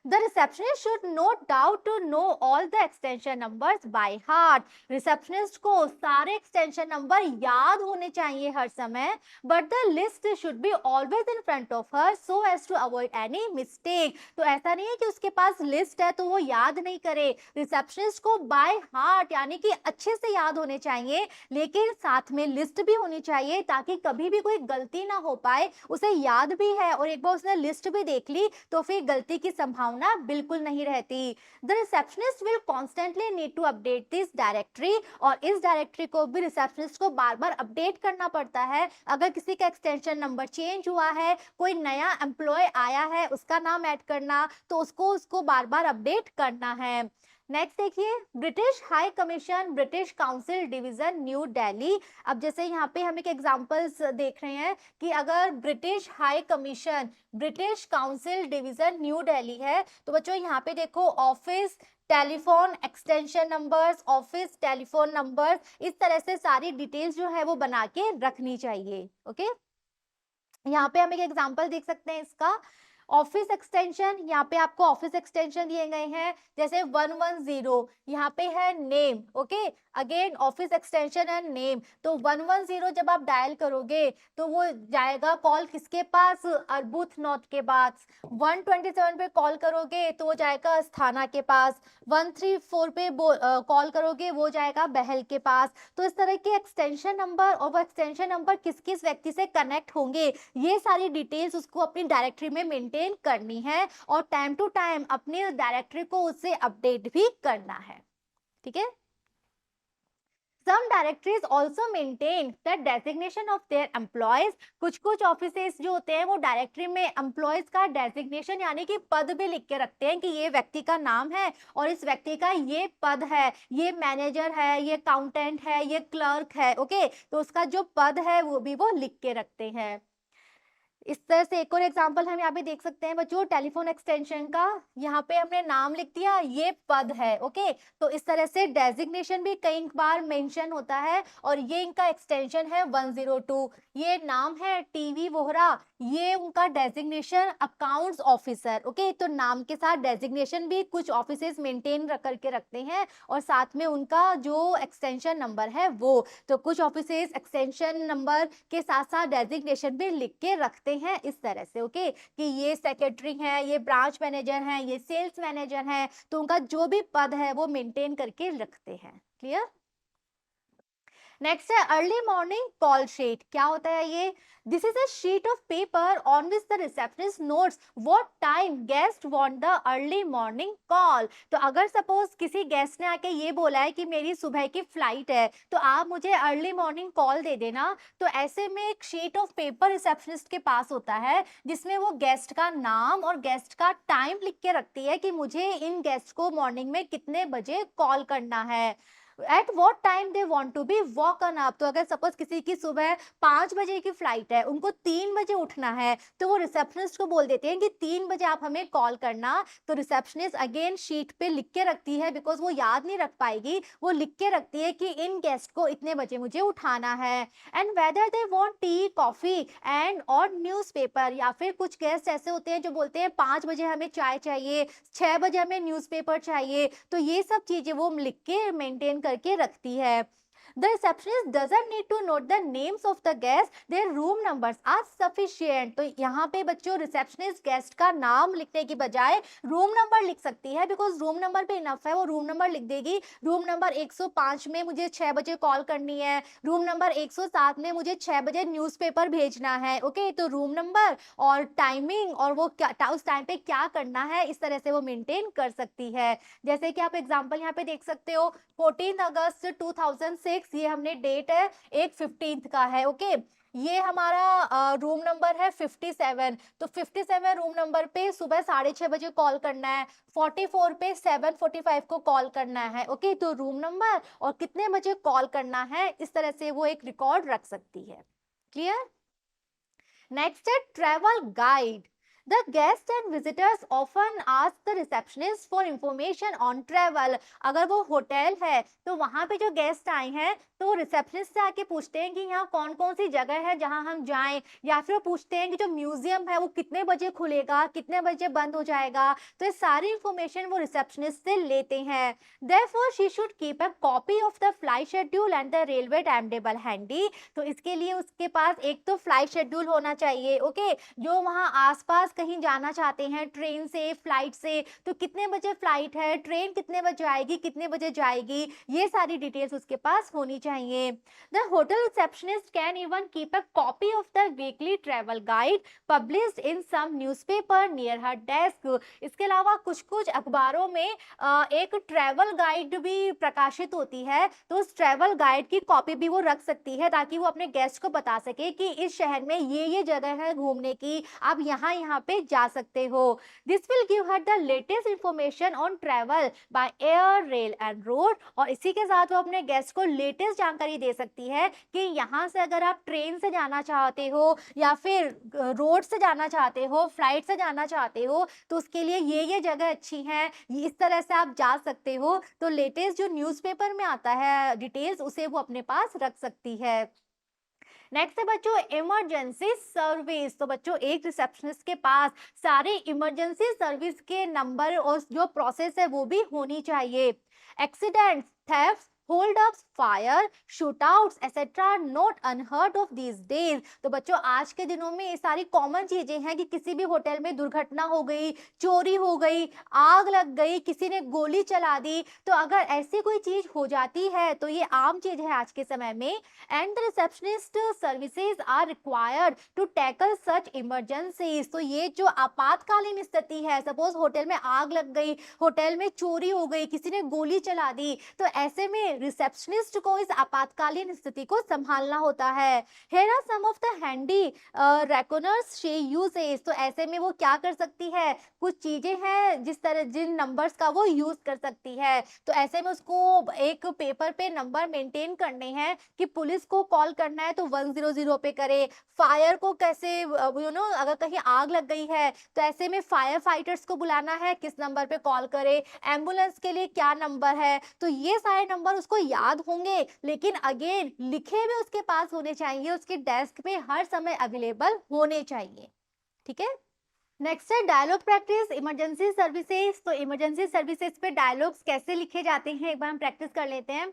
The receptionist should no doubt to know all the extension numbers by heart. Receptionist को सारे extension number याद होने चाहिए हर समय, but the list should be always in front of her so as to avoid any mistake. तो ऐसा नहीं है कि उसके पास list है तो वो याद नहीं करे। Receptionist को by heart यानी कि अच्छे से याद होने चाहिए, लेकिन साथ में list भी होनी चाहिए ताकि कभी भी कोई गलती ना हो पाए। उसे याद भी है और एक बार उसने list भी देख ली तो फिर गलती की संभावना बिल्कुल नहीं रहती। The receptionist will constantly need to update this directory, और इस डायरेक्टरी को भी रिसेप्शनिस्ट को बार बार अपडेट करना पड़ता है। अगर किसी का एक्सटेंशन नंबर चेंज हुआ है, कोई नया एम्प्लॉय आया है, उसका नाम ऐड करना, तो उसको बार बार अपडेट करना है। नेक्स्ट देखिए, British high commission British council division new Delhi. अब जैसे यहाँ पे हम एक एग्जांपल्स देख रहे हैं कि अगर British high commission British council division new Delhi है, तो बच्चों यहाँ पे देखो office telephone extension numbers, office telephone numbers, इस तरह से सारी डिटेल्स जो है वो बना के रखनी चाहिए। ओके, यहाँ पे हम एक एग्जांपल देख सकते हैं इसका। ऑफिस एक्सटेंशन, यहाँ पे आपको ऑफिस एक्सटेंशन दिए गए हैं, जैसे 110 यहाँ पे है name, okay, again office extension है नेम। तो 110 जब आप डायल करोगे तो वो जाएगा कॉल किसके पास? अर्बुथनॉट के पास। 127 पे कॉल करोगे तो वो जाएगा अस्थाना के पास। 134 पे कॉल करोगे वो जाएगा बहल के पास। तो इस तरह के एक्सटेंशन नंबर और वो एक्सटेंशन नंबर किस किस व्यक्ति से कनेक्ट होंगे, ये सारी डिटेल्स उसको अपनी डायरेक्टरी में मेंटेन करनी है, और टाइम टू टाइम अपनी डायरेक्टरी को उससे अपडेट भी करना है। ठीक है। Some directories also maintain the designation of their employees. कुछ ऑफिसेस जो होते हैं वो डायरेक्टरी में एम्प्लॉयज का डेजिग्नेशन यानी कि पद भी लिख के रखते हैं कि ये व्यक्ति का नाम है और इस व्यक्ति का ये पद है, ये मैनेजर है, ये अकाउंटेंट है, ये क्लर्क है। ओके, तो उसका जो पद है वो भी वो लिख के रखते हैं। इस तरह से एक और एग्जांपल हम यहाँ पे देख सकते हैं बच्चों, टेलीफोन एक्सटेंशन का, यहाँ पे हमने नाम लिख दिया, ये पद है। ओके, तो इस तरह से डेजिग्नेशन भी कई बार मेंशन होता है, और ये इनका एक्सटेंशन है 102। ये नाम है टीवी वोहरा, ये उनका डेजिग्नेशन अकाउंट्स ऑफिसर। ओके, तो नाम के साथ डेजिग्नेशन भी कुछ ऑफिसेस मेंटेन करके रखते हैं, और साथ में उनका जो एक्सटेंशन नंबर है वो। तो कुछ ऑफिसेस एक्सटेंशन नंबर के साथ साथ डेजिग्नेशन भी लिख के रखते हैं इस तरह से। ओके, कि ये सेक्रेटरी है, ये ब्रांच मैनेजर है, ये सेल्स मैनेजर है, तो उनका जो भी पद है वो मेंटेन करके रखते हैं। क्लियर। नेक्स्ट है अर्ली मॉर्निंग कॉल शीट। क्या होता है ये? This is a sheet of paper on which the receptionist notes what time guest want the early morning call. तो अगर सपोज किसी गेस्ट ने आके ये बोला है कि मेरी सुबह की फ्लाइट है तो आप मुझे अर्ली मॉर्निंग कॉल दे देना, तो ऐसे में एक शीट ऑफ पेपर रिसेप्शनिस्ट के पास होता है जिसमें वो गेस्ट का नाम और गेस्ट का टाइम लिख के रखती है कि मुझे इन गेस्ट को मॉर्निंग में कितने बजे कॉल करना है। At what time they want to be woken up. तो अगर सपोज किसी की सुबह 5 बजे की फ्लाइट है, उनको 3 बजे उठना है, तो वो रिसेप्शनिस्ट को बोल देते हैं कि 3 बजे आप हमें कॉल करना। तो रिसेप्शनिस्ट अगेन शीट पे लिख के रखती है, बिकॉज वो याद नहीं रख पाएगी, वो लिख के रखती है कि इन गेस्ट को इतने बजे मुझे उठाना है। And whether they want tea coffee and और न्यूज़पेपर, या फिर कुछ गेस्ट ऐसे होते हैं जो बोलते हैं 5 बजे हमें चाय चाहिए, 6 बजे हमें न्यूज़पेपर चाहिए। तो ये सब चीजें वो लिख के मेंटेन करके रखती है। The receptionist doesn't need to note the names of the guests, their room numbers are sufficient. तो यहाँ पे बच्चों रिसेप्शनिस्ट गेस्ट का नाम लिखने की बजाय रूम नंबर लिख सकती है, बिकॉज रूम नंबर पे इनफ है। वो रूम नंबर लिख देगी, रूम नंबर 105 में मुझे 6 बजे कॉल करनी है, रूम नंबर 107 में मुझे 6 बजे न्यूज़पेपर भेजना है। ओके, तो रूम नंबर और टाइमिंग और वो क्या उस टाइम पे क्या करना है, इस तरह से वो मेंटेन कर सकती है। जैसे कि आप एग्जाम्पल यहाँ पे देख सकते हो, 14 अगस्त 2006 6, ये हमने डेट है 1/15 का है, ओके। ये हमारा रूम नंबर है 57, तो 57 रूम नंबर पे सुबह 6:30 बजे कॉल करना है, 44 पे 7:45 को कॉल करना है, ओके। तो रूम नंबर और कितने बजे कॉल करना है, इस तरह से वो एक रिकॉर्ड रख सकती है। क्लियर? नेक्स्ट है travel guide. The guests and visitors often ask the receptionist for information on travel. अगर वो होटल है तो वहाँ पे जो गेस्ट आए हैं तो रिसेप्शनिस्ट से आके पूछते हैं कि यहाँ कौन कौन सी जगह है जहाँ हम जाएं, या फिर वो पूछते हैं कि जो म्यूजियम है वो कितने बजे खुलेगा, कितने बजे बंद हो जाएगा। तो ये सारी इंफॉर्मेशन वो रिसेप्शनिस्ट से लेते हैं। Therefore, she should keep a copy of the flight schedule and the railway timetable handy. तो इसके लिए उसके पास एक तो फ्लाइट शेड्यूल होना चाहिए, ओके। जो वहाँ आसपास कहीं जाना चाहते हैं ट्रेन से, फ्लाइट से, तो कितने बजे फ्लाइट है, ट्रेन कितने बजे आएगी, कितने बजे जाएगी, ये सारी डिटेल्स उसके पास होनी चाहिए। The hotel receptionist can even keep a copy of the weekly travel guide published in some newspaper near her desk. इसके अलावा कुछ कुछ अखबारों में एक ट्रैवल गाइड भी प्रकाशित होती है, तो उस ट्रैवल गाइड की कॉपी भी वो रख सकती है ताकि वो अपने गेस्ट को बता सके कि इस शहर में ये जगह है घूमने की, आप यहाँ पे जा सकते हो। This will give her the latest information on travel by air, rail and road. और इसी के साथ वो अपने गेस्ट को लेटेस्ट जानकारी दे सकती है कि यहाँ से अगर आप ट्रेन से जाना चाहते हो या फिर रोड से जाना चाहते हो, फ्लाइट से जाना चाहते हो, तो उसके लिए ये जगह अच्छी है, इस तरह से आप जा सकते हो। तो लेटेस्ट जो न्यूज़पेपर में आता है डिटेल्स, उसे वो अपने पास रख सकती है। नेक्स्ट है बच्चों इमरजेंसी सर्विस। तो बच्चों एक रिसेप्शनिस्ट के पास सारे इमरजेंसी सर्विस के नंबर और जो प्रोसेस है वो भी होनी चाहिए। Accidents, theft, hold ups, fire, shootouts etcetera not unheard of these days. तो बच्चों आज के दिनों में ये सारी कॉमन चीजें हैं कि किसी भी होटल में दुर्घटना हो गई, चोरी हो गई, आग लग गई, किसी ने गोली चला दी, तो अगर ऐसी कोई चीज हो जाती है तो ये आम चीज है आज के समय में। And the receptionist services are required to tackle such emergencies. तो ये जो आपातकालीन स्थिति है, सपोज होटल में आग लग गई, होटल में चोरी हो गई, किसी ने गोली चला दी, तो ऐसे में रिसेप्शनिस्ट को इस आपातकालीन स्थिति को संभालना होता है। Here are some of the handy reckoners she uses। तो ऐसे में वो क्या कर सकती है, कुछ चीजें हैं जिस तरह जिन नंबर्स का वो यूज कर सकती है। तो ऐसे में उसको एक पेपर पे नंबर मेंटेन करने हैं कि पुलिस को कॉल करना है तो 100 पे करे, फायर को कैसे अगर कहीं आग लग गई है तो ऐसे में फायर फाइटर्स को बुलाना है, किस नंबर पे कॉल करे, एम्बुलेंस के लिए क्या नंबर है। तो ये सारे नंबर उसको याद होंगे, लेकिन अगेन लिखे हुए उसके पास होने चाहिए, उसके डेस्क पे हर समय अवेलेबल होने चाहिए। ठीक है। नेक्स्ट है डायलॉग प्रैक्टिस इमरजेंसी सर्विसेज। तो इमरजेंसी सर्विसेज पे डायलॉग्स कैसे लिखे जाते हैं एक बार हम प्रैक्टिस कर लेते हैं।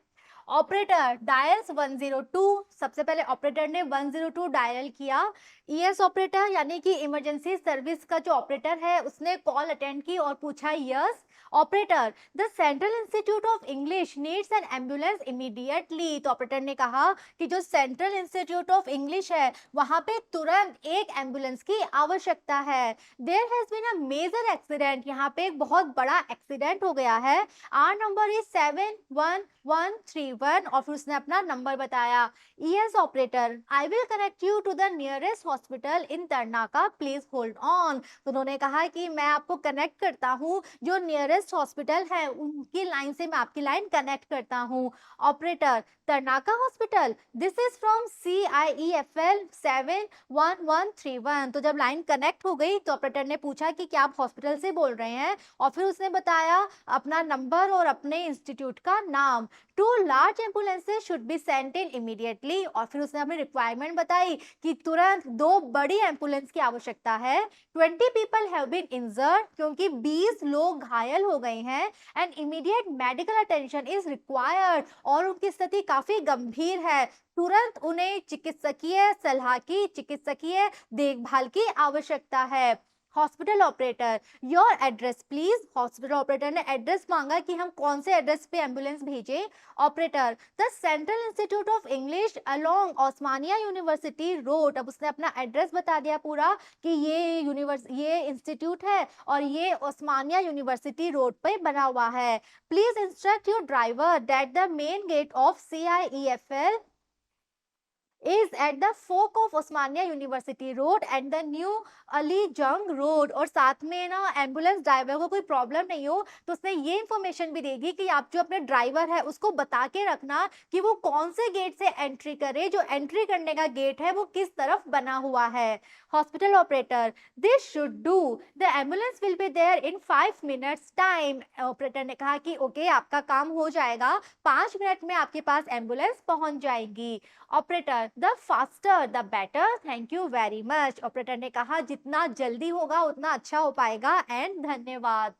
Operator dials 102। सबसे पहले ऑपरेटर ने 102 डायल किया। ईएस ऑपरेटर यानी कि इमरजेंसी सर्विस का जो ऑपरेटर है उसने कॉल अटेंड की और पूछा yes. Operator the central institute of English needs an ambulance immediately. तो ऑपरेटर ने कहा कि जो सेंट्रल इंस्टीट्यूट ऑफ इंग्लिश है वहां पे तुरंत एक एम्बुलेंस की आवश्यकता है। There has been a major accident. यहाँ पे एक बहुत बड़ा एक्सीडेंट हो गया है। Our number is 71131। और फिर उसने अपना नंबर बताया। Yes operator I will connect you to the nearest hospital in Tarnaka, please hold on. तो उन्होंने कहा कि मैं आपको कनेक्ट करता हूँ, जो नियरेस्ट हॉस्पिटल है उनकी लाइन से मैं आपकी लाइन कनेक्ट करता हूँ। Operator Tarnaka hospital, this is from CIEFL 71131। तो जब लाइन कनेक्ट हो गई तो ऑपरेटर ने पूछा कि क्या आप हॉस्पिटल से बोल रहे हैं, और फिर उसने बताया अपना नंबर और अपने इंस्टीट्यूट का नाम। 2 large ambulances should be sent in immediately. और फिर उसने अपनी रिक्वायरमेंट बताई कि तुरंत 2 बड़ी एम्बुलेंस की आवश्यकता है। 20 पीपल हैव बीन इंजर्ड, क्योंकि 20 लोग घायल हो गए हैं। And immediate medical attention is required. और उनकी स्थिति काफी गंभीर है, तुरंत उन्हें चिकित्सकीय सलाह की, चिकित्सकीय देखभाल की आवश्यकता है। Hospital operator, your address please. Hospital operator ने एड्रेस मांगा कि हम कौन से एड्रेस पे एम्बुलेंस भेजें। Operator, the central institute of English along Osmania university road. अब उसने अपना एड्रेस बता दिया पूरा कि ये इंस्टीट्यूट है और ये ओस्मानिया यूनिवर्सिटी रोड पे बना हुआ है। Please instruct your driver that the main gate of CIEFL is at the fork of Osmania University Road and the New Ali Jung Road। और साथ में ना एम्बुलेंस ड्राइवर को कोई प्रॉब्लम नहीं हो तो उसने ये इंफॉर्मेशन भी देगी कि आप जो अपने ड्राइवर है उसको बता के रखना कि वो कौन से गेट से एंट्री करे, जो एंट्री करने का गेट है वो किस तरफ बना हुआ है। Hospital operator, this should do, the ambulance will be there in 5 minutes time. Operator ने कहा कि ओके आपका काम हो जाएगा, 5 मिनट में आपके पास एम्बुलेंस पहुंच जाएगी। Operator, the faster the better, thank you very much. Operator ने कहा जितना जल्दी होगा उतना अच्छा हो पाएगा एंड धन्यवाद।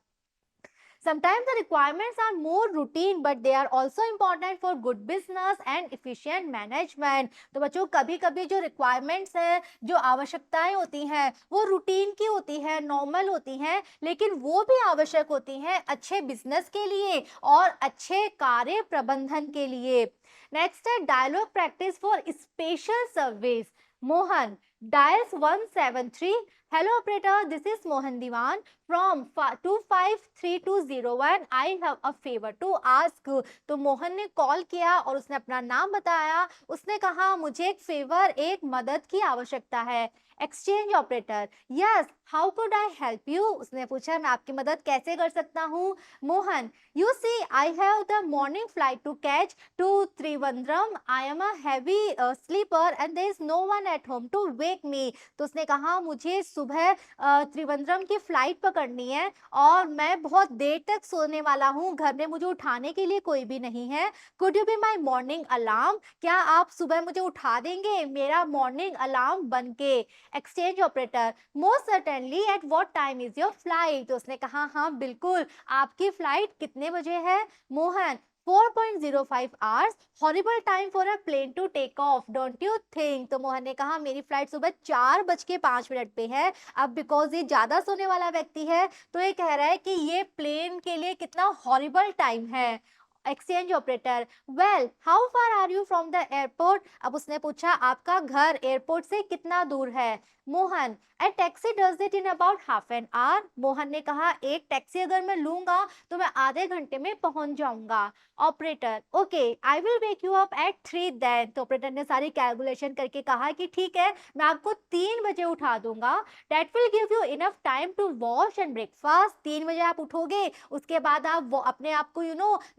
Sometimes the requirements are more routine, but they are also important for good business and efficient management। तो बच्चों कभी कभी जो requirements है, जो आवश्यकताएं होती हैं वो रूटीन की होती है, नॉर्मल होती हैं, लेकिन वो भी आवश्यक होती हैं अच्छे बिजनेस के लिए और अच्छे कार्य प्रबंधन के लिए। नेक्स्ट है dialogue practice for special service. Mohan dials 173। Hello operator, this is Mohan Diwan from 253201। I have a favor to ask। तो मोहन ने कॉल किया और उसने अपना नाम बताया। उसने कहा मुझे एक फेवर, एक मदद की आवश्यकता है। Exchange operator, yes how could I help you. उसने पूछा मैं आपकी मदद कैसे कर सकता हूँ। Mohan, you see I have the morning flight to catch to Trivandrum. I am a heavy sleeper and there is no one at home to wake me. तो उसने कहा मुझे सुबह त्रिवेंद्रम की फ्लाइट पकड़नी है और मैं बहुत देर तक सोने वाला हूँ, घर में मुझे उठाने के लिए कोई भी नहीं है। Could you be my morning alarm, क्या आप सुबह मुझे उठा देंगे मेरा मॉर्निंग अलार्म बन के। Exchange operator, most certainly at what time is your flight. तो उसने कहा हाँ बिल्कुल, आपकी फ्लाइट कितने बजे है। Mohan, 4.05 hours, horrible time for a plane to take off, don't you think. तो मोहन ने कहा मेरी फ्लाइट सुबह 4:05 पे है। अब बिकॉज ये ज्यादा सोने वाला व्यक्ति है तो ये कह रहा है कि ये प्लेन के लिए कितना हॉरिबल टाइम है। Exchange operator, well how far are you from the airport. अब उसने पूछा आपका घर एयरपोर्ट से कितना दूर है। Mohan, a taxi does it in about half an hour. Mohan ने कहा एक टैक्सी अगर मैं लूंगा तो मैं आधे घंटे में पहुंच जाऊंगा। Operator, okay I will wake you up at 3 then. तो ऑपरेटर ने सारी कैलकुलेशन करके कहा कि ठीक है मैं आपको 3 बजे उठा दूंगा। That will give you enough time to wash and breakfast. 3 बजे आप उठोगे, उसके बाद आप वो अपने आप को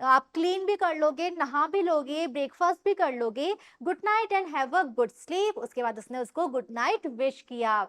आप क्लीन भी कर लोगे, नहा भी लोगे, ब्रेकफास्ट भी कर लोगे। Good night and have a good sleep. उसके बाद उसने उसको गुड नाइट विश किया।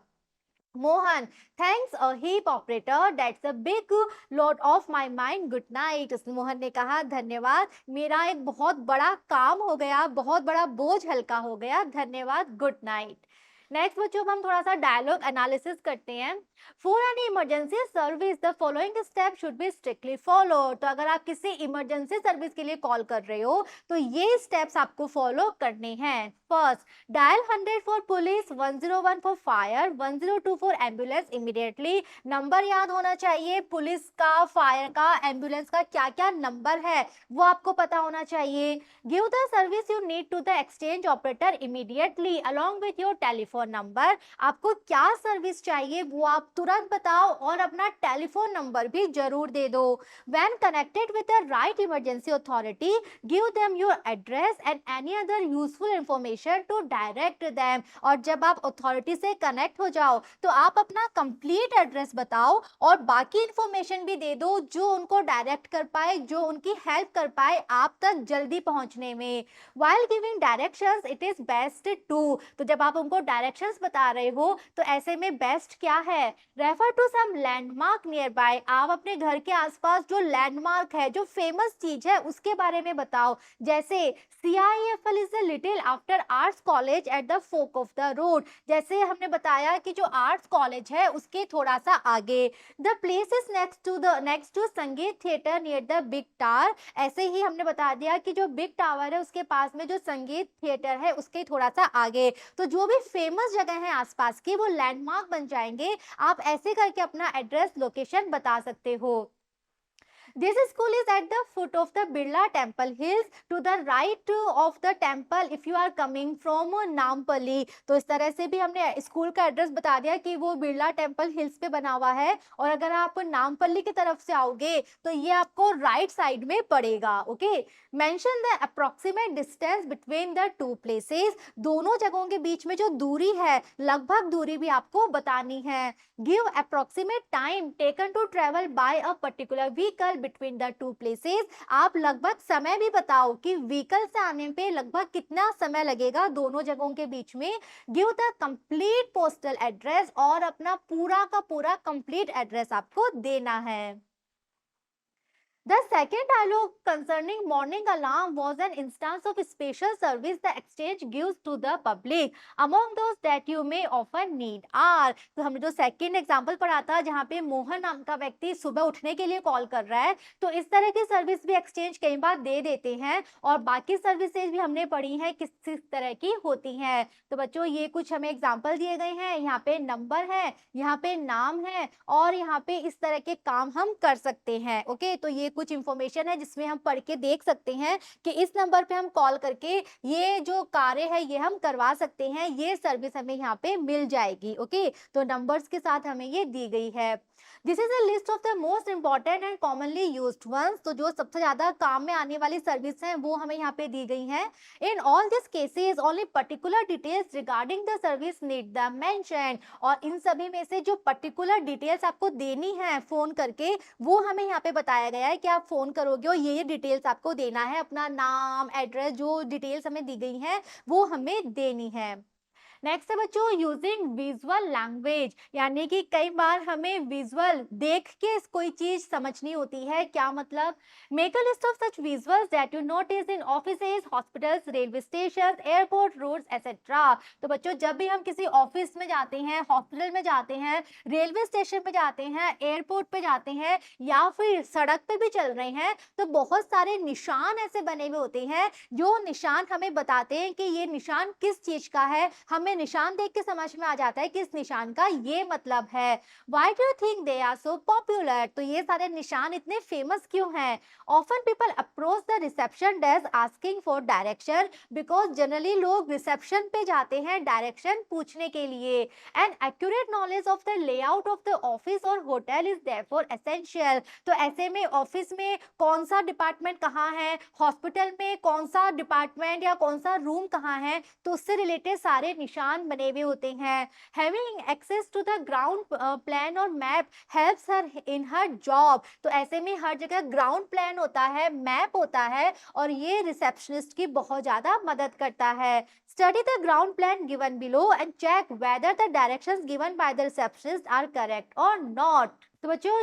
Mohan, thanks a heap operator, that's a big lot of my mind, good night. Mohan ने कहा धन्यवाद, मेरा एक बहुत बड़ा काम हो गया, बहुत बड़ा बोझ हल्का हो गया, धन्यवाद, गुड नाइट। नेक्स्ट बच्चों हम थोड़ा सा डायलॉग एनालिसिस करते हैं। For any emergency service the following step should be strictly follow. तो अगर आप किसी इमरजेंसी सर्विस के लिए कॉल कर रहे हो तो ये स्टेप्स आपको फॉलो करने हैं। First, dial 100 for police, 101 for fire, 102 for ambulance immediately. Number याद होना चाहिए, पुलिस का, फायर का, एम्बुलेंस का क्या क्या नंबर है वो आपको पता होना चाहिए। Give the service you need to the exchange operator immediately along with your telephone number. आपको क्या सर्विस चाहिए वो आप तुरंत बताओ और अपना टेलीफोन नंबर भी जरूर दे दो। When connected with the right emergency authority, give them your address and any other useful information to direct them। और जब आप अथॉरिटी से कनेक्ट हो जाओ तो आप अपना कंप्लीट एड्रेस बताओ और बाकी इंफॉर्मेशन भी दे दो जो उनको डायरेक्ट कर पाए, जो उनकी हेल्प कर पाए आप तक जल्दी पहुंचने में। While giving directions, it is best to। तो जब आप उनको डायरेक्शंस बता रहे हो तो ऐसे में बेस्ट क्या है। Refer to some landmark nearby. आप अपने घर के आसपास जो लैंडमार्क है, जो फेमस चीज है उसके बारे में बताओ। जैसे CIEFL is a little after arts college at the fork of the road, जैसे हमने बताया कि जो आर्ट्स कॉलेज है उसके थोड़ा सा आगे। The place is next to Sangeet theatre near the big tower, ऐसे ही हमने बता दिया कि जो बिग टावर है उसके पास में जो संगीत थिएटर है उसके थोड़ा सा आगे। तो जो भी फेमस जगह है आसपास की वो लैंडमार्क बन जाएंगे, आप ऐसे करके अपना एड्रेस लोकेशन बता सकते हो। This school is at the foot of the Birla Temple Hills to the right of the temple if you are coming from Nampally. तो इस तरह से भी हमने स्कूल का एड्रेस बता दिया कि वो बिरला टेम्पल हिल्स पे बना हुआ है, और अगर आप नामपल्ली की तरफ से आओगे तो ये आपको राइट साइड में पड़ेगा। Okay, mention the approximate distance between the two places, दोनों जगहों के बीच में जो दूरी है लगभग दूरी भी आपको बतानी है। Give approximate time taken to travel by a particular vehicle between the two places, आप लगभग समय भी बताओ कि व्हीकल से आने पे लगभग कितना समय लगेगा दोनों जगहों के बीच में। Give the complete postal address, और अपना पूरा का पूरा कंप्लीट एड्रेस आपको देना है। The second dialogue concerning morning alarm was an instance of special service the exchange gives to the public. Among those that you may often need are, तो हमने जो सेकेंड एग्जाम्पल पढ़ा था जहाँ पे मोहन नाम का व्यक्ति सुबह उठने के लिए कॉल कर रहा है, तो इस तरह की सर्विस भी एक्सचेंज कई बार दे देते हैं, और बाकी सर्विसेज भी हमने पढ़ी हैं किस किस तरह की होती हैं। तो बच्चों ये कुछ हमें एग्जाम्पल दिए गए हैं, यहाँ पे नंबर है, यहाँ पे नाम है, और यहाँ पे इस तरह के काम हम कर सकते हैं। ओके, तो ये कुछ इंफॉर्मेशन है जिसमें हम पढ़ के देख सकते हैं कि इस नंबर पे हम कॉल करके ये जो कार्य है ये हम करवा सकते हैं, ये सर्विस हमें यहाँ पे मिल जाएगी। ओके, तो नंबर्स के साथ हमें ये दी गई है। This is a list of the most important and commonly used ones, तो जो सबसे ज्यादा काम में आने वाली सर्विस हैं वो हमें यहाँ पे दी गई हैं। In all this cases only particular details regarding the service need the mention, और इन सभी में से जो पर्टिकुलर डिटेल्स आपको देनी है फोन करके वो हमें यहाँ पे बताया गया है कि आप फोन करोगे और ये डिटेल्स आपको देना है, अपना नाम एड्रेस जो डिटेल्स हमें दी गई हैं वो हमें देनी है। नेक्स्ट है बच्चों यूजिंग विजुअल लैंग्वेज, यानी कि कई बार हमें विजुअल देख के कोई चीज समझनी होती है। क्या मतलब? Make a list of such visuals that you notice in offices, hospitals, railway station, airport, roads etcetera. तो बच्चों जब भी हम किसी ऑफिस में जाते हैं, हॉस्पिटल में जाते हैं, रेलवे स्टेशन पे जाते हैं, एयरपोर्ट पे जाते हैं, या फिर सड़क पे भी चल रहे हैं, तो बहुत सारे निशान ऐसे बने हुए होते हैं जो निशान हमें बताते हैं कि ये निशान किस चीज का है। हमें निशान देख के समझ में आ जाता है कि इस निशान का ये मतलब है। Why do you think they are so popular? तो ये सारे निशान इतने फेमस क्यों हैं? Often people approach the reception desk asking for direction because generally लोग रिसेप्शन पे जाते हैं डायरेक्शन पूछने के लिए। An accurate knowledge of the layout of the office or hotel is therefore essential. तो ऐसे में ऑफिस में कौन सा डिपार्टमेंट कहाँ है, हॉस्पिटल में कौन सा डिपार्टमेंट या कौन सा रूम कहाँ है, तो उससे रिलेटेड सारे निशान बने हुए होते हैं। Having access to the ground plan or map helps her in her job. तो ऐसे में हर जगह ग्राउंड प्लान होता है, मैप होता है, और ये रिसेप्शनिस्ट की बहुत ज्यादा मदद करता है। Study the ground plan given below and check whether the directions given by the receptionist are correct or not. तो बच्चों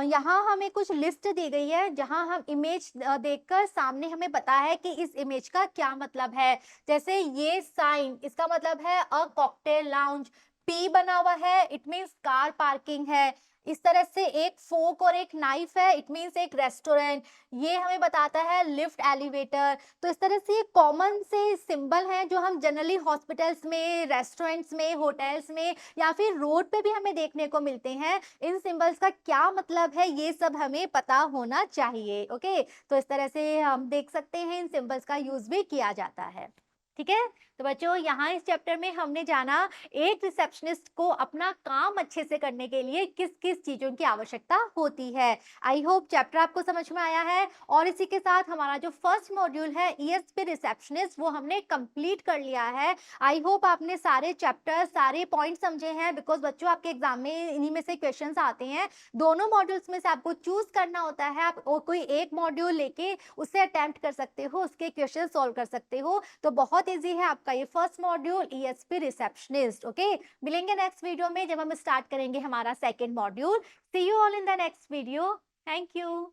यहाँ हमें कुछ लिस्ट दी गई है जहाँ हम इमेज देखकर सामने हमें पता है कि इस इमेज का क्या मतलब है। जैसे ये साइन, इसका मतलब है अ कॉकटेल लाउंज, पी बना हुआ है, इट मीन्स कार पार्किंग है। इस तरह से एक फोक और एक नाइफ है, इट मीन्स एक रेस्टोरेंट। ये हमें बताता है लिफ्ट, एलिवेटर। तो इस तरह से कॉमन से सिंबल हैं जो हम जनरली हॉस्पिटल्स में, रेस्टोरेंट्स में, होटल्स में या फिर रोड पे भी हमें देखने को मिलते हैं। इन सिंबल्स का क्या मतलब है ये सब हमें पता होना चाहिए। ओके, तो इस तरह से हम देख सकते हैं इन सिंबल्स का यूज भी किया जाता है। ठीक है, तो बच्चों यहाँ इस चैप्टर में हमने जाना एक रिसेप्शनिस्ट को अपना काम अच्छे से करने के लिए किस किस चीजों की आवश्यकता होती है। आई होप चैप्टर आपको समझ में आया है, और इसी के साथ हमारा जो फर्स्ट मॉड्यूल है ईएसपी रिसेप्शनिस्ट वो हमने कंप्लीट कर लिया है। आई होप आपने सारे चैप्टर, सारे पॉइंट समझे हैं, बिकॉज बच्चों आपके एग्जाम में इन्हीं में से क्वेश्चंस आते हैं। दोनों मॉड्यूल्स में से आपको चूज करना होता है, आप कोई एक मॉड्यूल लेके उससे अटेम्प्ट कर सकते हो, उसके क्वेश्चन सॉल्व कर सकते हो। तो बहुत ईजी है आपका ये first module ESP receptionist. Okay, मिलेंगे नेक्स्ट वीडियो में जब हम स्टार्ट करेंगे हमारा second module. See you all in the next video. Thank you.